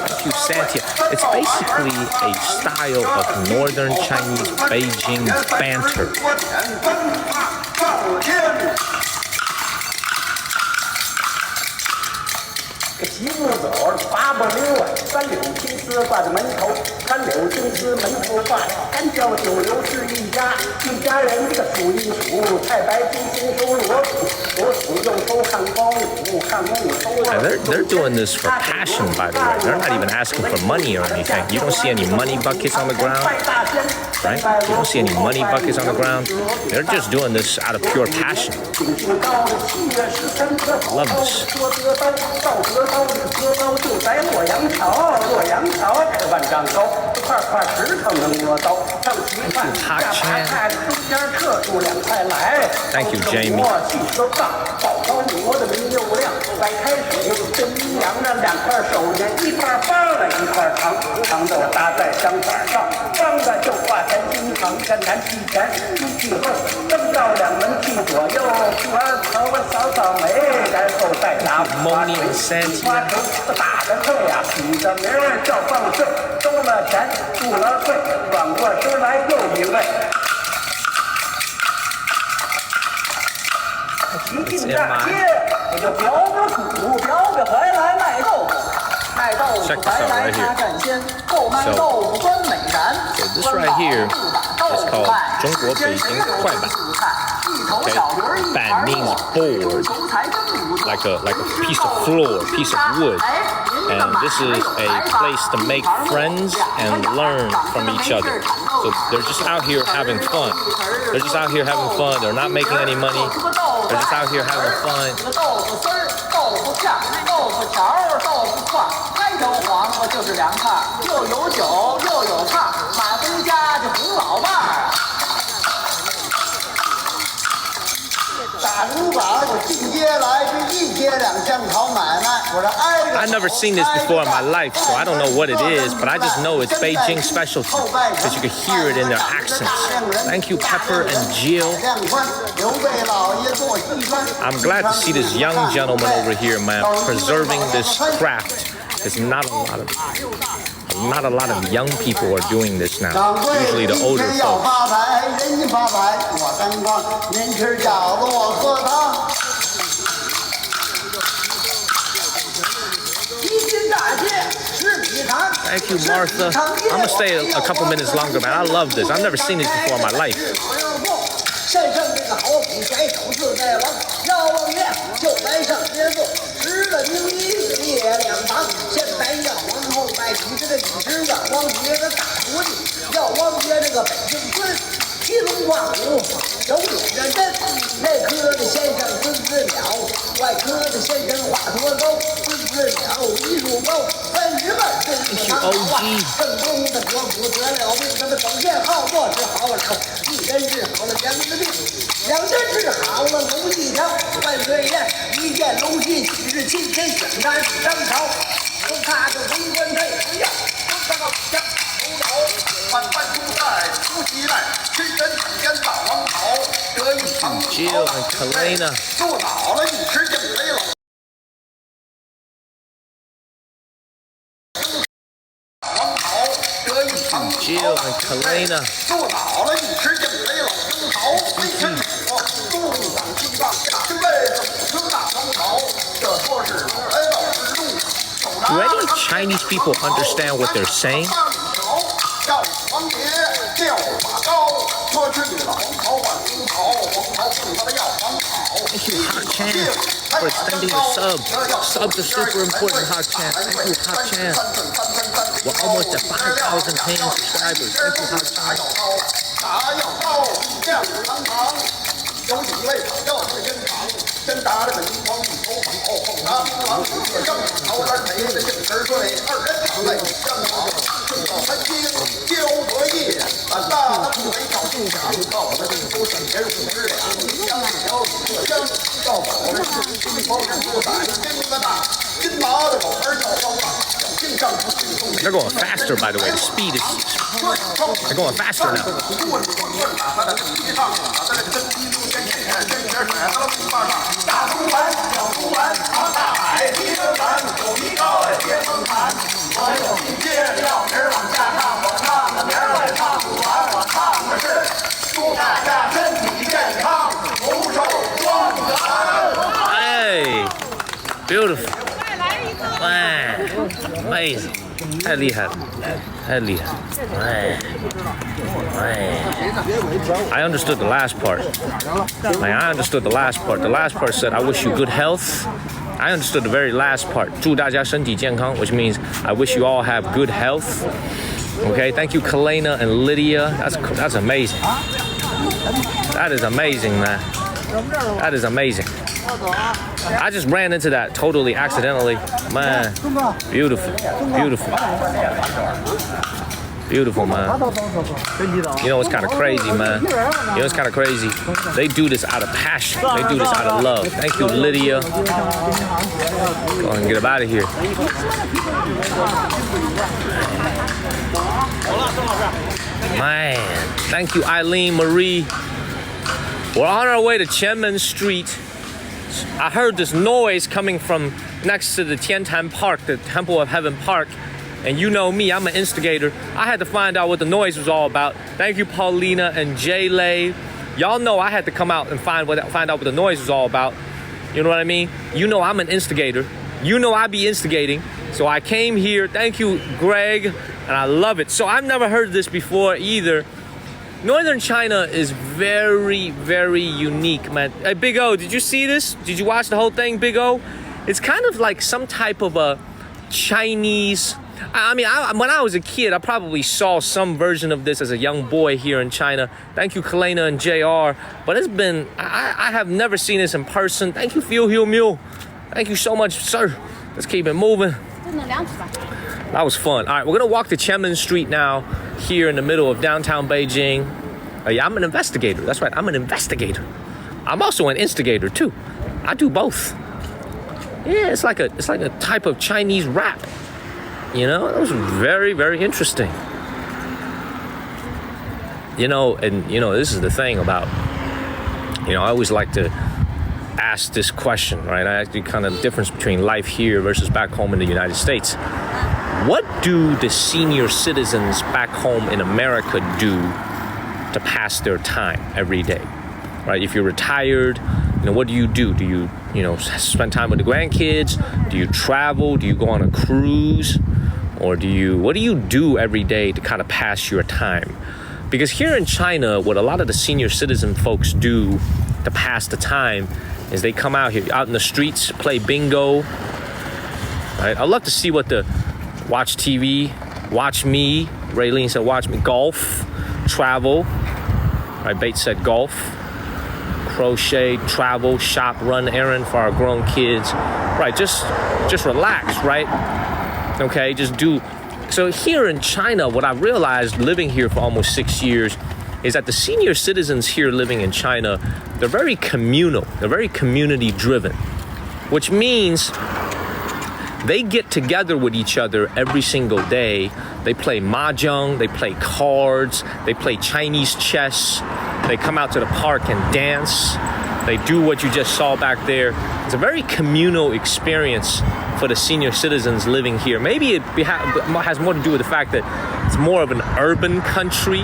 Thank you, Santia. It's basically a style of northern Chinese Beijing banter. 齐步走，8步溜，3看柳青丝挂在门头，看柳青丝门头挂，干叫酒楼是一家，一家人这个数一数，太白金星收锣鼓，锣鼓又收汉光武，汉光武收。They're doing this for passion, by the way. They're not even asking for money or anything. You don't see any money buckets on the ground, right? You don't see any money buckets on the ground. They're just doing this out of pure passion. Love this. Thank you, Jamie. 高磨的明又亮，白开水真凉着两块手巾，一块方的，一块长，长的我搭在香板上，方的就挂在金堂山南去前，出去后登到两门去左右，梳完头我扫扫眉，然后再打花锤，花锤打着退呀，起着名儿叫放税，收了钱入了会，转过身来又一位。一进大街，我就表表鼓，表表回来卖豆腐，卖豆腐白来他占先，购买豆腐专美然。So this right here is called 中国北京快板。Okay, 板 means board, like a piece of floor, piece of wood. And this is a place to make friends and learn from each other. So they're just out here having fun. They're just out here having fun. They're not making any money. They're just out here having fun. 豆腐丝儿、豆腐片、豆腐条、豆腐块，开头黄瓜就是凉菜，又有酒又有菜，买回家就哄老伴儿。大主板我进街来，这一街两巷好买卖，我这挨着。I've never seen this before in my life, so I don't know what it is, but I just know it's Beijing specialty because you can hear it in their accents. Thank you, Pepper and Jill. I'm glad to see this young gentleman over here, man, preserving this craft. There's not a lot of young people are doing this now. Usually the older folks. Thank you, Martha. I'm gonna stay a couple minutes longer, man. I love this. I've never seen this before in my life. 山上这个好比甩手自在王，要望月就来上节奏，十个牛一列两旁，先摆药王，后摆几十个几十个王爷的大徒弟，要王爷这个北京村，提龙挂虎，手领着针，内科的先生孙子了，外科的先生华佗高，孙子了一入高，30万孙子堂话，正宗的国府得了病，他们整天好做治好了。一针治好了两个病，两针治好了龙一条。万岁爷一见龙戏，几日亲天选战张朝，都他的为官太不要，都他个将头脑，万般出在出奇来，亲人体验大王朝，得一场做好了一吃硬肥了。Jill and Kalena. 做好了一吃硬肥老生蚝，非吃我东港西藏这辈子不吃大王朝，这说是来到之路。Do any Chinese people understand what they're saying? 叫王爷叫法高，说去了黄袍换红袍，黄袍送他的要黄袍。Thank you, Hot Chan, for extending the sub. Subs are super important, Hot Chan. Thank you, Hot Chan. We're almost at 5,000 paying subscribers. Thank you, Hot Chan. 茶要高，酱堂堂，有几位要是真长，真打了个灵光一头黄后后拿槟榔，这正朝天没的硬实对，二人躺在香茅，正到三更交隔夜，俺大的不为找进想，到我们地府省钱50两，香条一个香，到我们地方人不胆，金个大，金麻的狗儿叫方大。They're going faster, by the way. The speed is. They're going faster now. Hey, beautiful. Wow, amazing. 太厉害了，太厉害了。I understood the last part. Man, I understood the last part. The last part said, I wish you good health. I understood the very last part. 祝大家身体健康, which means I wish you all have good health. Okay, thank you, Kalena and Lydia. That's amazing. That is amazing, man. That is amazing. I just ran into that totally accidentally. Man, beautiful, beautiful. Beautiful, man. You know what's kind of crazy, man? You know what's kind of crazy? They do this out of passion. They do this out of love. Thank you, Lydia. Go ahead and get up out of here. Man, thank you, Eileen Marie. We're on our way to Qianmen Street. I heard this noise coming from next to the Tiantan Park, the Temple of Heaven Park. And you know me, I'm an instigator. I had to find out what the noise was all about. Thank you, Paulina and Jay-Lay. Y'all know I had to come out and find out what the noise was all about. You know what I mean? You know I'm an instigator. You know I be instigating. So I came here. Thank you, Greg. And I love it. So I've never heard this before either. Northern China is very, very unique, man. Hey, Big O, did you see this? Did you watch the whole thing, Big O? It's kind of like some type of a Chinese... I mean, when I was a kid, I probably saw some version of this as a young boy here in China. Thank you, Kalena and JR. But it's been... I have never seen this in person. Thank you, Phil Hiu Miu. Thank you so much, sir. Let's keep it moving. That was fun. All right, we're going to walk to Qianmen Street now, here in the middle of downtown Beijing. Yeah, I'm an investigator. That's right, I'm an investigator. I'm also an instigator, too. I do both. Yeah, it's like a type of Chinese rap. You know, that was very, very interesting. You know, and, you know, this is the thing about, you know, I always like to ask this question, right? I ask you kind of the difference between life here versus back home in the United States. What do the senior citizens back home in America do to pass their time every day, right? If you're retired, you know, what do? Do you spend time with the grandkids? Do you travel? Do you go on a cruise? Or what do you do every day to kind of pass your time? Because here in China, what a lot of the senior citizen folks do to pass the time is they come out here, out in the streets, play bingo. Right? I love to see watch TV, watch me. Raylene said, watch me. Golf, travel. Right, Bates said golf, crochet, travel, shop, run errand for our grown kids. Right, just relax, right? Okay, just do. So here in China, what I realized living here for almost 6 years is that the senior citizens here living in China, they're very communal. They're very community driven, which means they get together with each other every single day. They play mahjong, they play cards, they play Chinese chess. They come out to the park and dance. They do what you just saw back there. It's a very communal experience for the senior citizens living here. Maybe it has more to do with the fact that it's more of an urban country.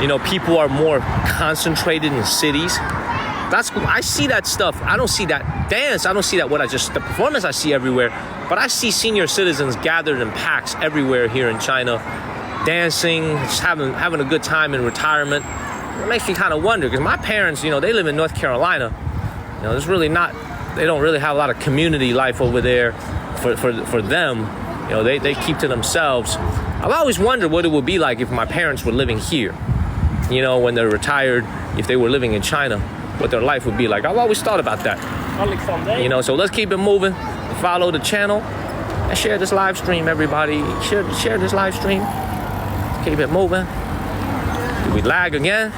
You know, people are more concentrated in cities. I see that stuff. I don't see that dance. I don't see that the performance I see everywhere. But I see senior citizens gathered in packs everywhere here in China, dancing, just having a good time in retirement. It makes me kind of wonder, because my parents, you know, they live in North Carolina. You know, they don't really have a lot of community life over there for them. You know, they keep to themselves. I've always wondered what it would be like if my parents were living here. You know, when they're retired, if they were living in China, what their life would be like. I've always thought about that. You know, so let's keep it moving. Follow the channel and share this live stream, everybody. Share this live stream. Keep it moving. Did we lag again?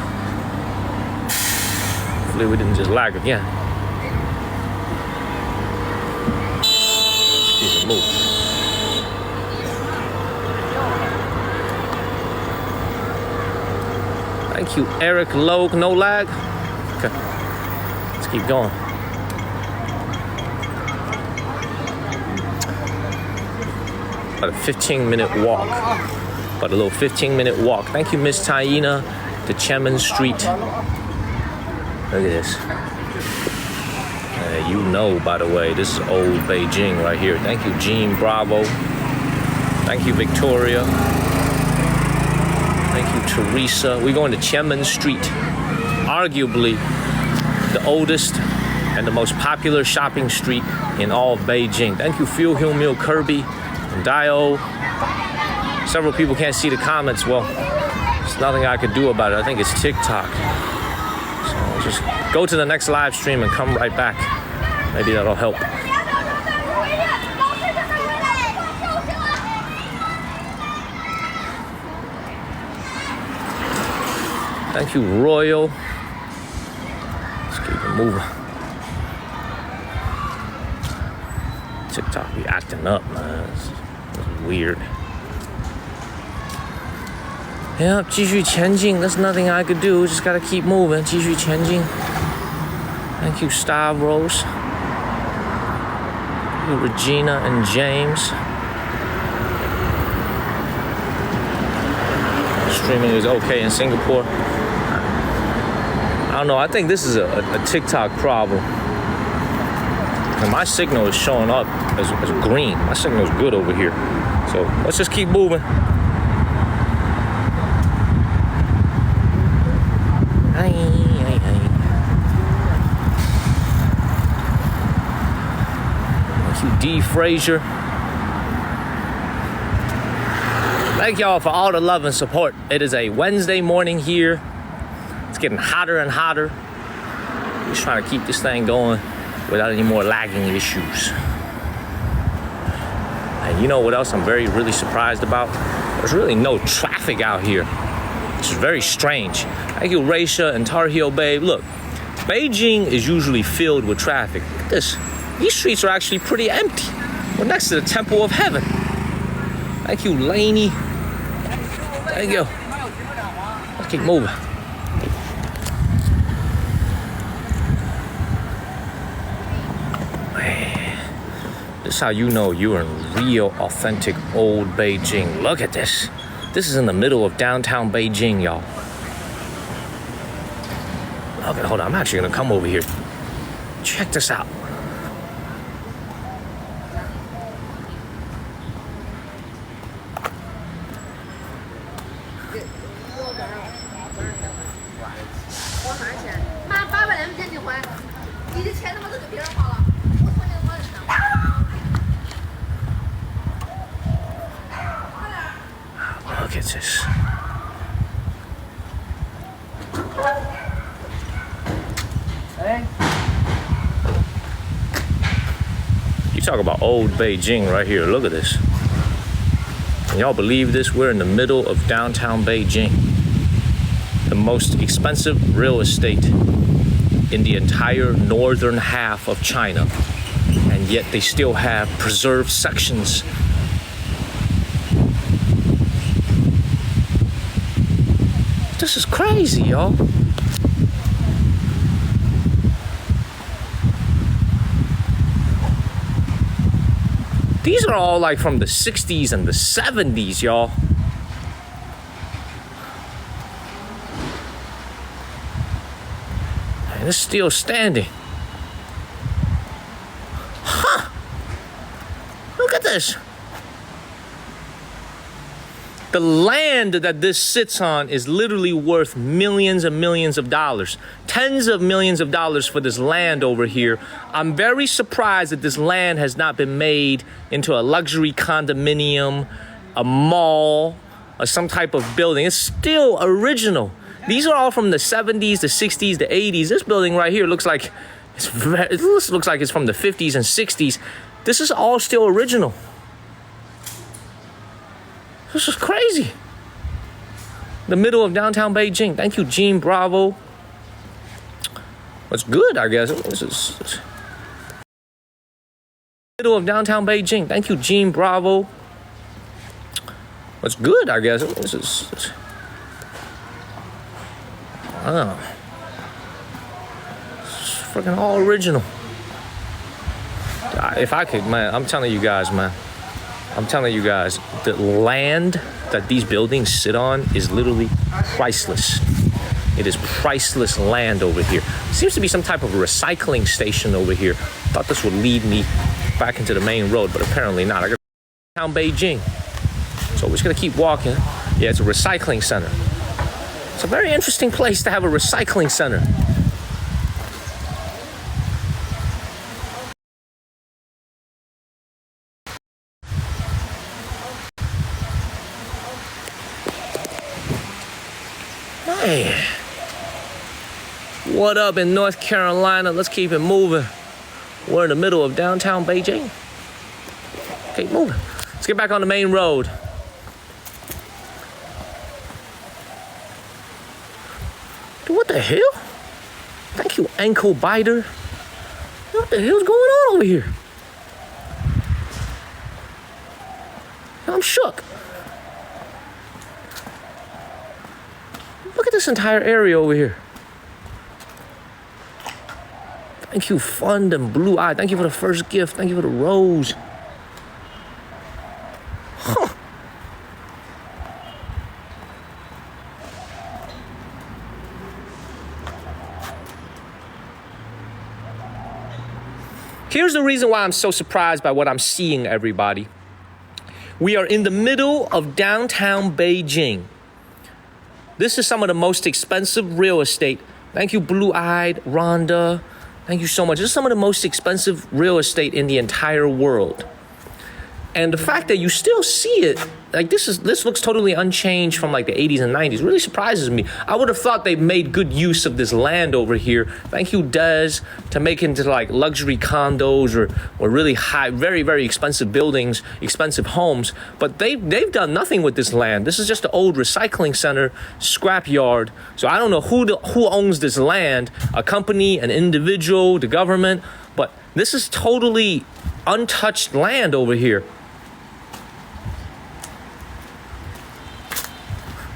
Hopefully we didn't just lag again. Let's keep it moving. Thank you, Eric Logue. No lag? Okay. Let's keep going. About a 15-minute walk. About a little 15-minute walk. Thank you, Miss Taina, to Qianmen Street. Look at this. You know, by the way, this is old Beijing right here. Thank you, Jean Bravo. Thank you, Victoria. Thank you, Teresa. We're going to Tiananmen Street, arguably the oldest and the most popular shopping street in all of Beijing. Thank you, Fuel Hill Mill, Kirby, and Dio. Several people can't see the comments. Well, there's nothing I could do about it. I think it's TikTok. So just go to the next live stream and come right back. Maybe that'll help. Thank you, Royal. Let's keep it moving. TikTok be acting up, man. It's weird. Yeah, 继续前进. There's nothing I could do. Just gotta keep moving. 继续前进. Thank you, Stavros. Thank you, Regina and James. Streaming is okay in Singapore. I don't know. I think this is a TikTok problem. And my signal is showing up as green. My signal is good over here. So let's just keep moving. Thank you, D. Frazier. Thank y'all for all the love and support. It is a Wednesday morning here. It's getting hotter and hotter. Just trying to keep this thing going without any more lagging issues. And you know what else I'm really surprised about? There's really no traffic out here, which is very strange. Thank you, Raisha and Tar Heel Babe. Look, Beijing is usually filled with traffic. Look at this. These streets are actually pretty empty. We're next to the Temple of Heaven. Thank you, Laney. Thank you. Let's keep moving. This is how you know you're in real, authentic, old Beijing. Look at this. This is in the middle of downtown Beijing, y'all. Okay, hold on. I'm actually gonna come over here. Check this out. Look at this. You talk about old Beijing right here. Look at this. Can y'all believe this? We're in the middle of downtown Beijing. The most expensive real estate in the entire northern half of China. And yet they still have preserved sections. This is crazy, y'all. These are all like from the 60s and the 70s, y'all. And it's still standing. Huh. Look at this. The land that this sits on is literally worth millions and millions of dollars. Tens of millions of dollars for this land over here. I'm very surprised that this land has not been made into a luxury condominium, a mall, or some type of building. It's still original. These are all from the 70s, the 60s, the 80s. This building right here looks like it's from the 50s and 60s. This is all still original. This is crazy. The middle of downtown Beijing. Thank you, Gene Bravo. What's good, I guess. This is middle of downtown Beijing. Thank you, Gene Bravo. What's good, I guess. This is wow. It's freaking all original. If I could, man, I'm telling you guys, man. I'm telling you guys, the land that these buildings sit on is literally priceless. It is priceless land over here. Seems to be some type of recycling station over here. Thought this would lead me back into the main road, but apparently not. I got down Beijing. So we're just gonna keep walking. Yeah, it's a recycling center. It's a very interesting place to have a recycling center. Man, what up in North Carolina? Let's keep it moving. We're in the middle of downtown Beijing. Keep moving. Let's get back on the main road. Dude, what the hell? Thank you, ankle biter. What the hell's going on over here? I'm shook. Look at this entire area over here. Thank you, Fund and Blue Eye. Thank you for the first gift. Thank you for the rose. Huh. Here's the reason why I'm so surprised by what I'm seeing, everybody. We are in the middle of downtown Beijing. This is some of the most expensive real estate. Thank you, Blue-Eyed, Rhonda. Thank you so much. This is some of the most expensive real estate in the entire world. And the fact that you still see it, like this looks totally unchanged from like the 80s and 90s, really surprises me. I would have thought they made good use of this land over here. Thank you, Des, to make into like luxury condos or really high, very, very expensive buildings, expensive homes. But they've done nothing with this land. This is just an old recycling center, scrap yard. So I don't know who owns this land, a company, an individual, the government, but this is totally untouched land over here.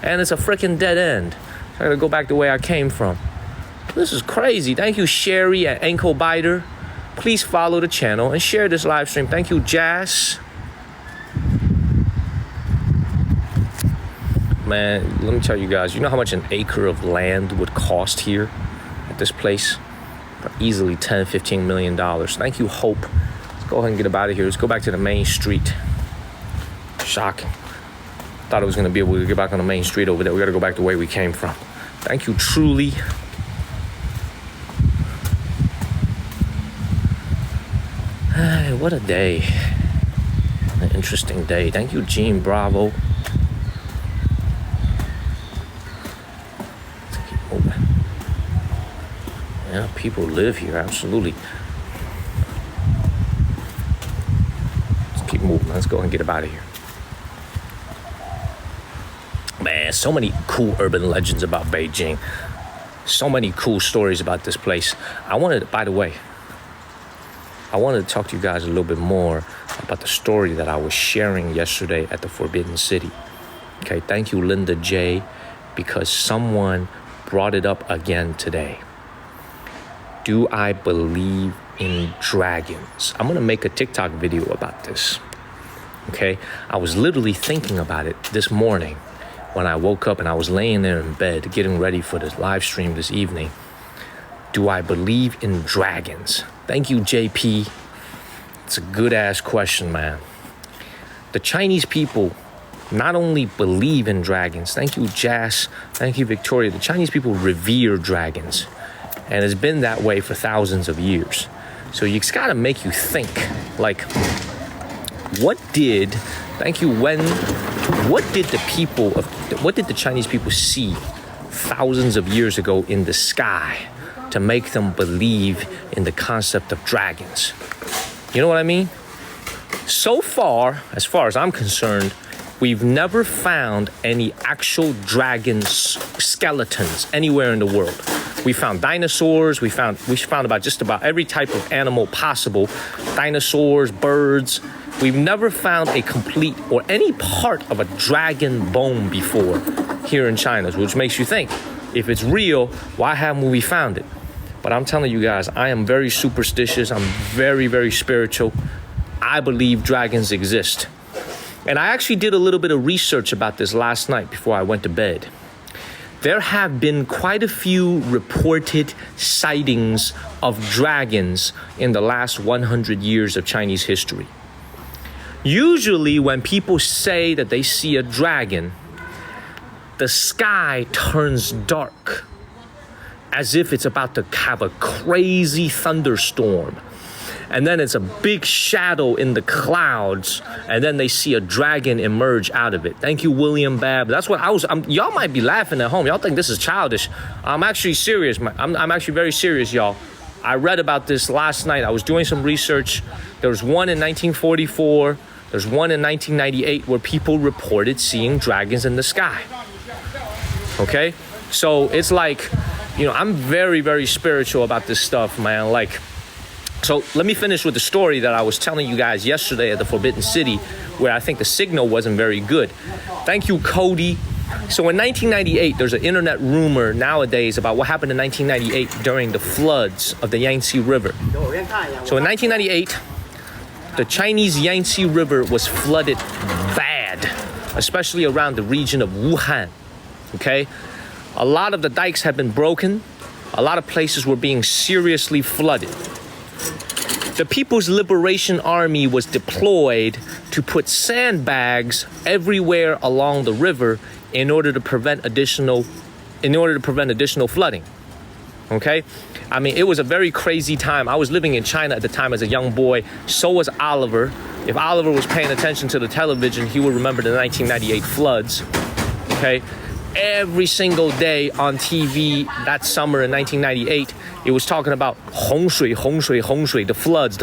And it's a freaking dead end. I gotta go back the way I came from. This is crazy. Thank you, Sherry at Ankle Biter. Please follow the channel and share this live stream. Thank you, Jazz. Man, let me tell you guys, you know how much an acre of land would cost here at this place? Easily $10, $15 million. Thank you, Hope. Let's go ahead and get up out of here. Let's go back to the main street. Shocking. Thought I was gonna be able to get back on the main street over there. We gotta go back the way we came from. Thank you, Truly. What a day. An interesting day. Thank you, Gene Bravo. Let's keep moving. Yeah, people live here, absolutely. Let's keep moving. Let's go and get up out of here. Man, so many cool urban legends about Beijing. So many cool stories about this place. By the way, I wanted to talk to you guys a little bit more about the story that I was sharing yesterday at the Forbidden City. Okay, thank you, Linda J, because someone brought it up again today. Do I believe in dragons? I'm gonna make a TikTok video about this. Okay, I was literally thinking about it this morning when I woke up and I was laying there in bed getting ready for this live stream this evening. Do I believe in dragons? Thank you, JP. It's a good ass question, man. The Chinese people not only believe in dragons, thank you, Jas, thank you, Victoria. The Chinese people revere dragons, and it's been that way for thousands of years. So it's gotta make you think, like, what did the Chinese people see thousands of years ago in the sky to make them believe in the concept of dragons? You know what I mean? So far as I'm concerned, we've never found any actual dragon skeletons anywhere in the world. We found dinosaurs, we found about just about every type of animal possible, dinosaurs, birds. We've never found a complete or any part of a dragon bone before here in China, which makes you think, if it's real, why haven't we found it? But I'm telling you guys, I am very superstitious. I'm very, very spiritual. I believe dragons exist. And I actually did a little bit of research about this last night before I went to bed. There have been quite a few reported sightings of dragons in the last 100 years of Chinese history. Usually when people say that they see a dragon, the sky turns dark, as if it's about to have a crazy thunderstorm. And then it's a big shadow in the clouds, and then they see a dragon emerge out of it. Thank you, William Babb. That's what y'all might be laughing at home. Y'all think this is childish. I'm actually serious. I'm actually very serious, y'all. I read about this last night. I was doing some research. There was one in 1944. There's one in 1998 where people reported seeing dragons in the sky. Okay? So it's like, I'm very, very spiritual about this stuff, man. So let me finish with the story that I was telling you guys yesterday at the Forbidden City, where I think the signal wasn't very good. Thank you, Cody. So in 1998, there's an internet rumor nowadays about what happened in 1998 during the floods of the Yangtze River. So in 1998, the Chinese Yangtze River was flooded bad, especially around the region of Wuhan. Okay? A lot of the dikes had been broken. A lot of places were being seriously flooded. The People's Liberation Army was deployed to put sandbags everywhere along the river in order to prevent additional flooding. Okay? I mean, it was a very crazy time. I was living in China at the time as a young boy. So was Oliver. If Oliver was paying attention to the television, he would remember the 1998 floods. Okay? Every single day on TV that summer in 1998, it was talking about 洪水, the floods.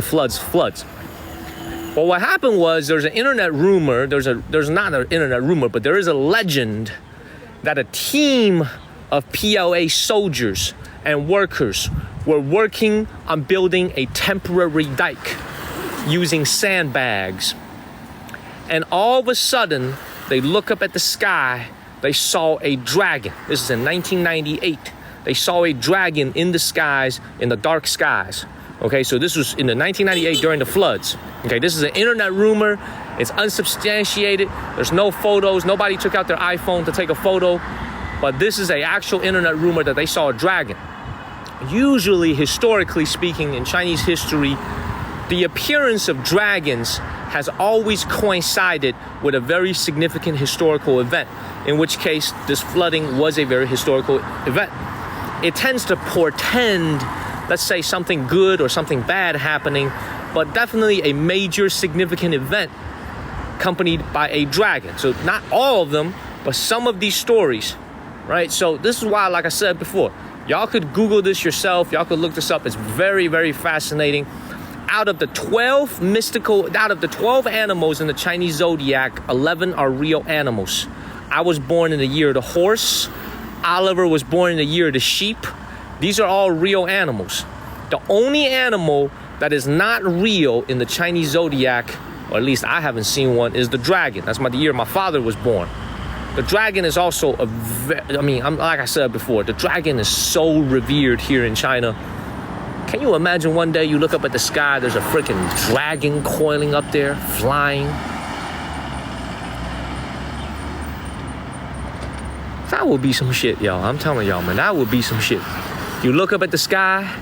Well, what happened was there's an internet rumor, there's not an internet rumor, but there is a legend that a team of PLA soldiers and workers were working on building a temporary dike using sandbags. And all of a sudden, they look up at the sky. They saw a dragon. This is in 1998. They saw a dragon in the skies, in the dark skies. Okay, so this was in the 1998 during the floods. Okay, this is an internet rumor. It's unsubstantiated. There's no photos. Nobody took out their iPhone to take a photo. But this is an actual internet rumor that they saw a dragon. Usually, historically speaking, in Chinese history, the appearance of dragons has always coincided with a very significant historical event, in which case this flooding was a very historical event. It tends to portend, let's say, something good or something bad happening, but definitely a major significant event accompanied by a dragon. So not all of them, but some of these stories, right? So this is why, like I said before, y'all could Google this yourself. Y'all could look this up. It's very, very fascinating. Out of the 12 animals in the Chinese zodiac, 11 are real animals. I was born in the year of the horse. Oliver was born in the year of the sheep. These are all real animals. The only animal that is not real in the Chinese zodiac, or at least I haven't seen one, is the dragon. That's the year my father was born. The dragon is also like I said before, the dragon is so revered here in China. Can you imagine one day you look up at the sky, there's a freaking dragon coiling up there, flying? That would be some shit, y'all. I'm telling y'all, man, that would be some shit. You look up at the sky,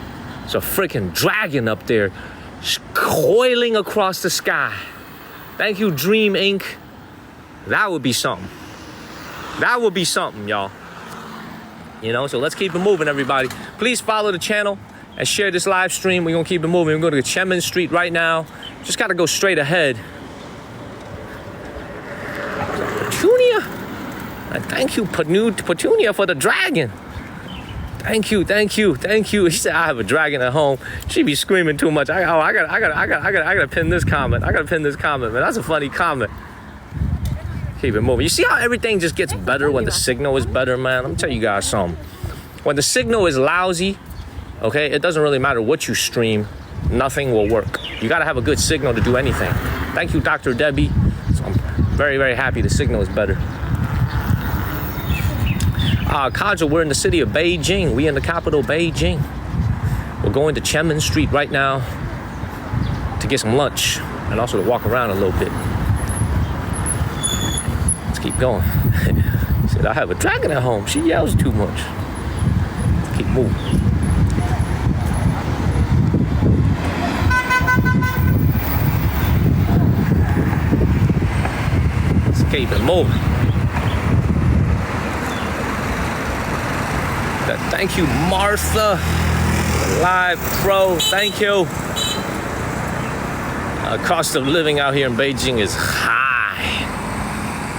there's a freaking dragon up there, coiling across the sky. Thank you, Dream Inc. That would be something. That would be something, y'all. So let's keep it moving, everybody. Please follow the channel and share this live stream. We're gonna keep it moving. We're going to Chenmen Street right now. Just gotta go straight ahead. Petunia. And thank you, Petunia, for the dragon. Thank you. He said I have a dragon at home. She be screaming too much. I gotta pin this comment. Man. That's a funny comment. Keep it moving. You see how everything just gets better when the signal is better, man? Let me tell you guys something. When the signal is lousy, okay, it doesn't really matter what you stream, nothing will work. You gotta have a good signal to do anything. Thank you, Dr. Debbie. So I'm very, very happy the signal is better. Kajal, we're in the city of Beijing. We in the capital, Beijing. We're going to Chenmen Street right now to get some lunch and also to walk around a little bit. Let's keep going. He said, I have a dragon at home. She yells too much. Let's keep moving. escape and move. Thank you, Martha. Live Pro, thank you. Cost of living out here in Beijing is high.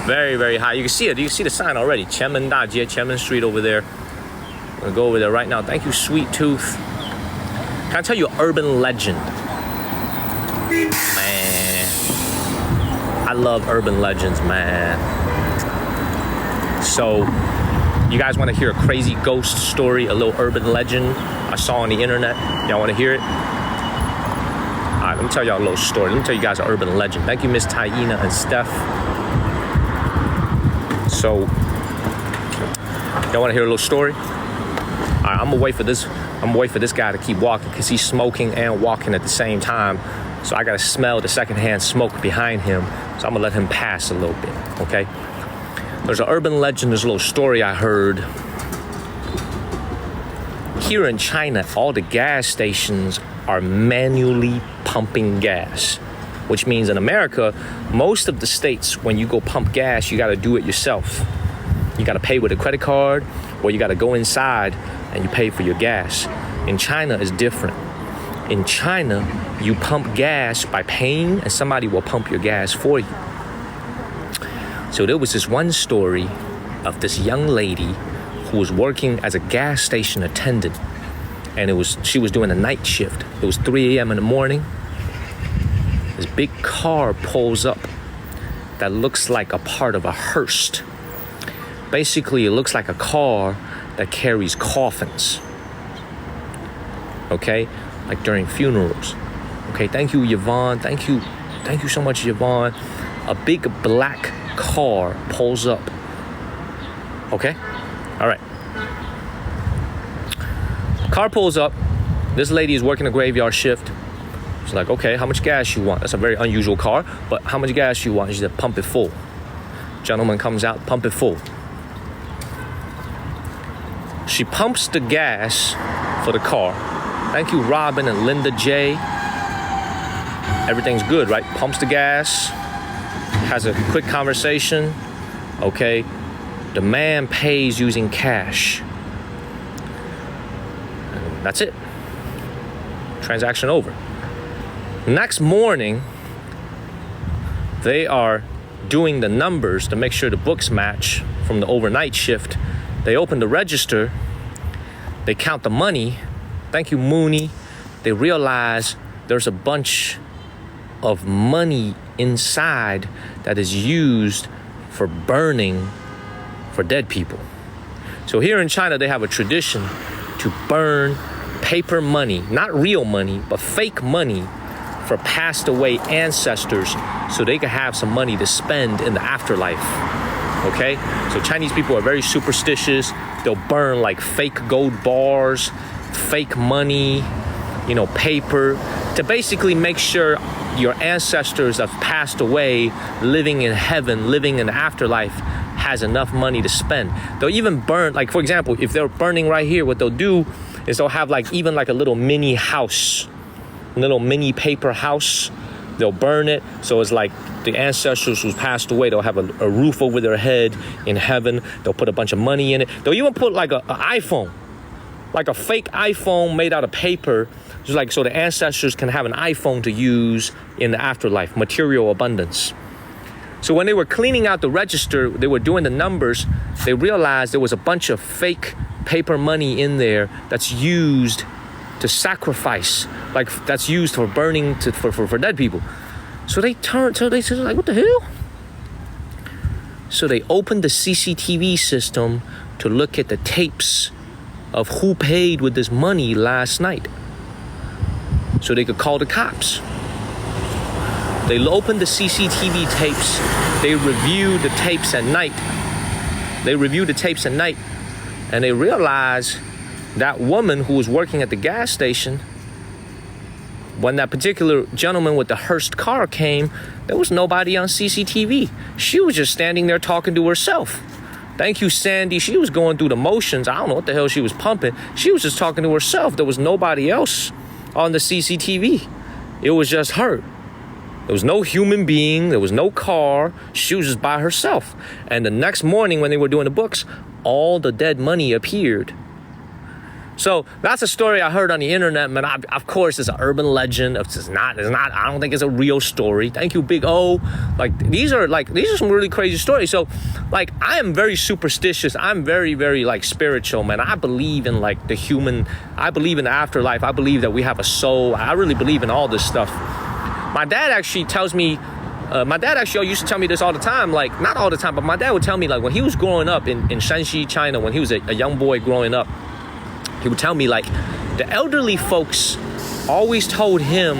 Very, very high. You can see it. You can see the sign already. Qianmen Dajie, Qianmen Street over there. I'm gonna go over there right now. Thank you, Sweet Tooth. Can I tell you an urban legend? Man, I love urban legends, man. So, you guys want to hear a crazy ghost story, a little urban legend I saw on the internet? Y'all want to hear it? All right, let me tell y'all a little story. Let me tell you guys an urban legend. Thank you, Miss Taina and Steph. So, y'all want to hear a little story? All right, I'm gonna wait for this guy to keep walking because he's smoking and walking at the same time. So I gotta smell the secondhand smoke behind him. So I'm gonna let him pass a little bit, okay? There's an urban legend, there's a little story I heard. Here in China, all the gas stations are manually pumping gas, which means in America, most of the states, when you go pump gas, you gotta do it yourself. You gotta pay with a credit card, or you gotta go inside and you pay for your gas. In China, it's different. In China, you pump gas by paying, and somebody will pump your gas for you. So there was this one story of this young lady who was working as a gas station attendant, and she was doing a night shift. It was 3 a.m. in the morning. This big car pulls up that looks like a part of a hearse. Basically, it looks like a car that carries coffins. Okay, like during funerals. Okay, thank you, Yvonne. Thank you so much, Yvonne. A big black car pulls up. Okay, all right. Car pulls up. This lady is working a graveyard shift. She's like, okay, how much gas you want? That's a very unusual car, but how much gas you want? She said, pump it full. Gentleman comes out, pump it full. She pumps the gas for the car. Thank you, Robin and Linda J. Everything's good, right? Pumps the gas, has a quick conversation. Okay, the man pays using cash. And that's it. Transaction over. Next morning, they are doing the numbers to make sure the books match from the overnight shift. They open the register, they count the money. Thank you, Mooney. They realize there's a bunch of money inside that is used for burning for dead people. So here in China, they have a tradition to burn paper money, not real money, but fake money for passed away ancestors so they can have some money to spend in the afterlife. Okay? So Chinese people are very superstitious. They'll burn like fake gold bars, fake money, paper, to basically make sure your ancestors that have passed away, living in heaven, living in the afterlife, has enough money to spend. They'll even burn, like for example, if they're burning right here, what they'll do is they'll have even a little mini house, little mini paper house. They'll burn it, so it's like the ancestors who passed away, they'll have a roof over their head in heaven. They'll put a bunch of money in it. They'll even put like an iPhone, like a fake iPhone made out of paper, just like so the ancestors can have an iPhone to use in the afterlife, material abundance. So when they were cleaning out the register, they were doing the numbers, they realized there was a bunch of fake paper money in there that's used to sacrifice, like that's used for burning for dead people. So they said, like, what the hell? So they opened the CCTV system to look at the tapes of who paid with this money last night, so they could call the cops. They opened the CCTV tapes. They reviewed the tapes at night. And they realized that woman who was working at the gas station, when that particular gentleman with the hearse car came, there was nobody on CCTV. She was just standing there talking to herself. Thank you, Sandy. She was going through the motions. I don't know what the hell she was pumping. She was just talking to herself. There was nobody else on the CCTV. It was just her. There was no human being. There was no car. She was just by herself. And the next morning when they were doing the books, all the dead money appeared. So that's a story I heard on the internet, man. Of course, it's an urban legend. It's not. I don't think it's a real story. Thank you, Big O. These are some really crazy stories. So, I am very superstitious. I'm very, very spiritual, man. I believe in the human. I believe in the afterlife. I believe that we have a soul. I really believe in all this stuff. My dad actually tells me. My dad actually used to tell me this all the time. Not all the time, but my dad would tell me when he was growing up in Shanxi, China, when he was a young boy growing up. He would tell me the elderly folks always told him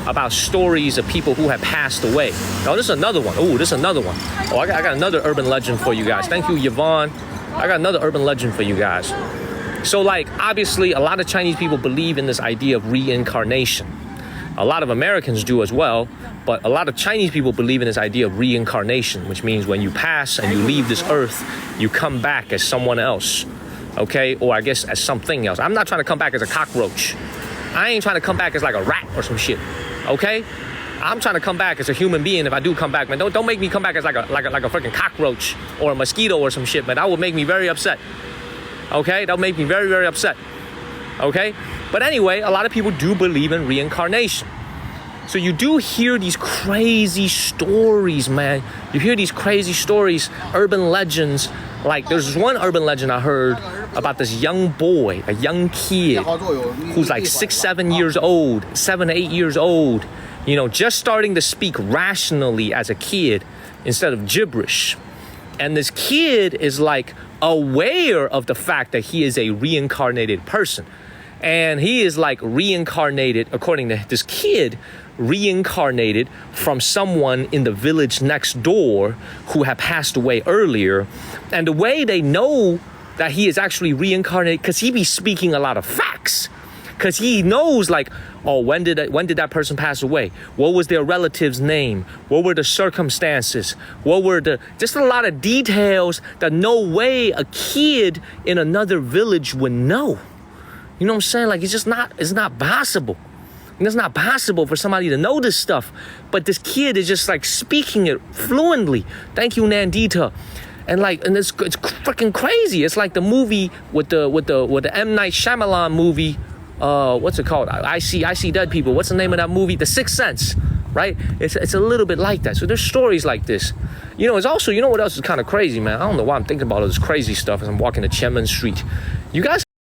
about stories of people who had passed away. Oh, this is another one. Oh, this is another one. Oh, I got another urban legend for you guys. Thank you, Yvonne. I got another urban legend for you guys. So obviously a lot of Chinese people believe in this idea of reincarnation. A lot of Americans do as well, but a lot of Chinese people believe in this idea of reincarnation, which means when you pass and you leave this earth, you come back as someone else. Okay, or I guess as something else. I'm not trying to come back as a cockroach. I ain't trying to come back as a rat or some shit. Okay, I'm trying to come back as a human being. If I do come back, man, don't make me come back as like a freaking cockroach or a mosquito or some shit, man. That would make me very upset. Okay, that would make me very, very upset. Okay, but anyway, a lot of people do believe in reincarnation. So you do hear these crazy stories, man. You hear these crazy stories, urban legends. There's one urban legend I heard about this young boy, a young kid who's 6, 7 years old, 7 to 8 years old, just starting to speak rationally as a kid instead of gibberish. And this kid is aware of the fact that he is a reincarnated person. And he is reincarnated, according to this kid, reincarnated from someone in the village next door who had passed away earlier. And the way they know that he is actually reincarnated, because he be speaking a lot of facts. Because he knows when did that person pass away? What was their relative's name? What were the circumstances? Just a lot of details that no way a kid in another village would know. You know what I'm saying? It's not possible. And it's not possible for somebody to know this stuff. But this kid is just speaking it fluently. Thank you, Nandita. And it's freaking crazy. It's like the movie with the M. Night Shyamalan movie. What's it called? I see dead people. What's the name of that movie? The Sixth Sense, right? It's a little bit like that. So there's stories like this. It's also, what else is kind of crazy, man? I don't know why I'm thinking about all this crazy stuff as I'm walking to Qianmen Street. You guys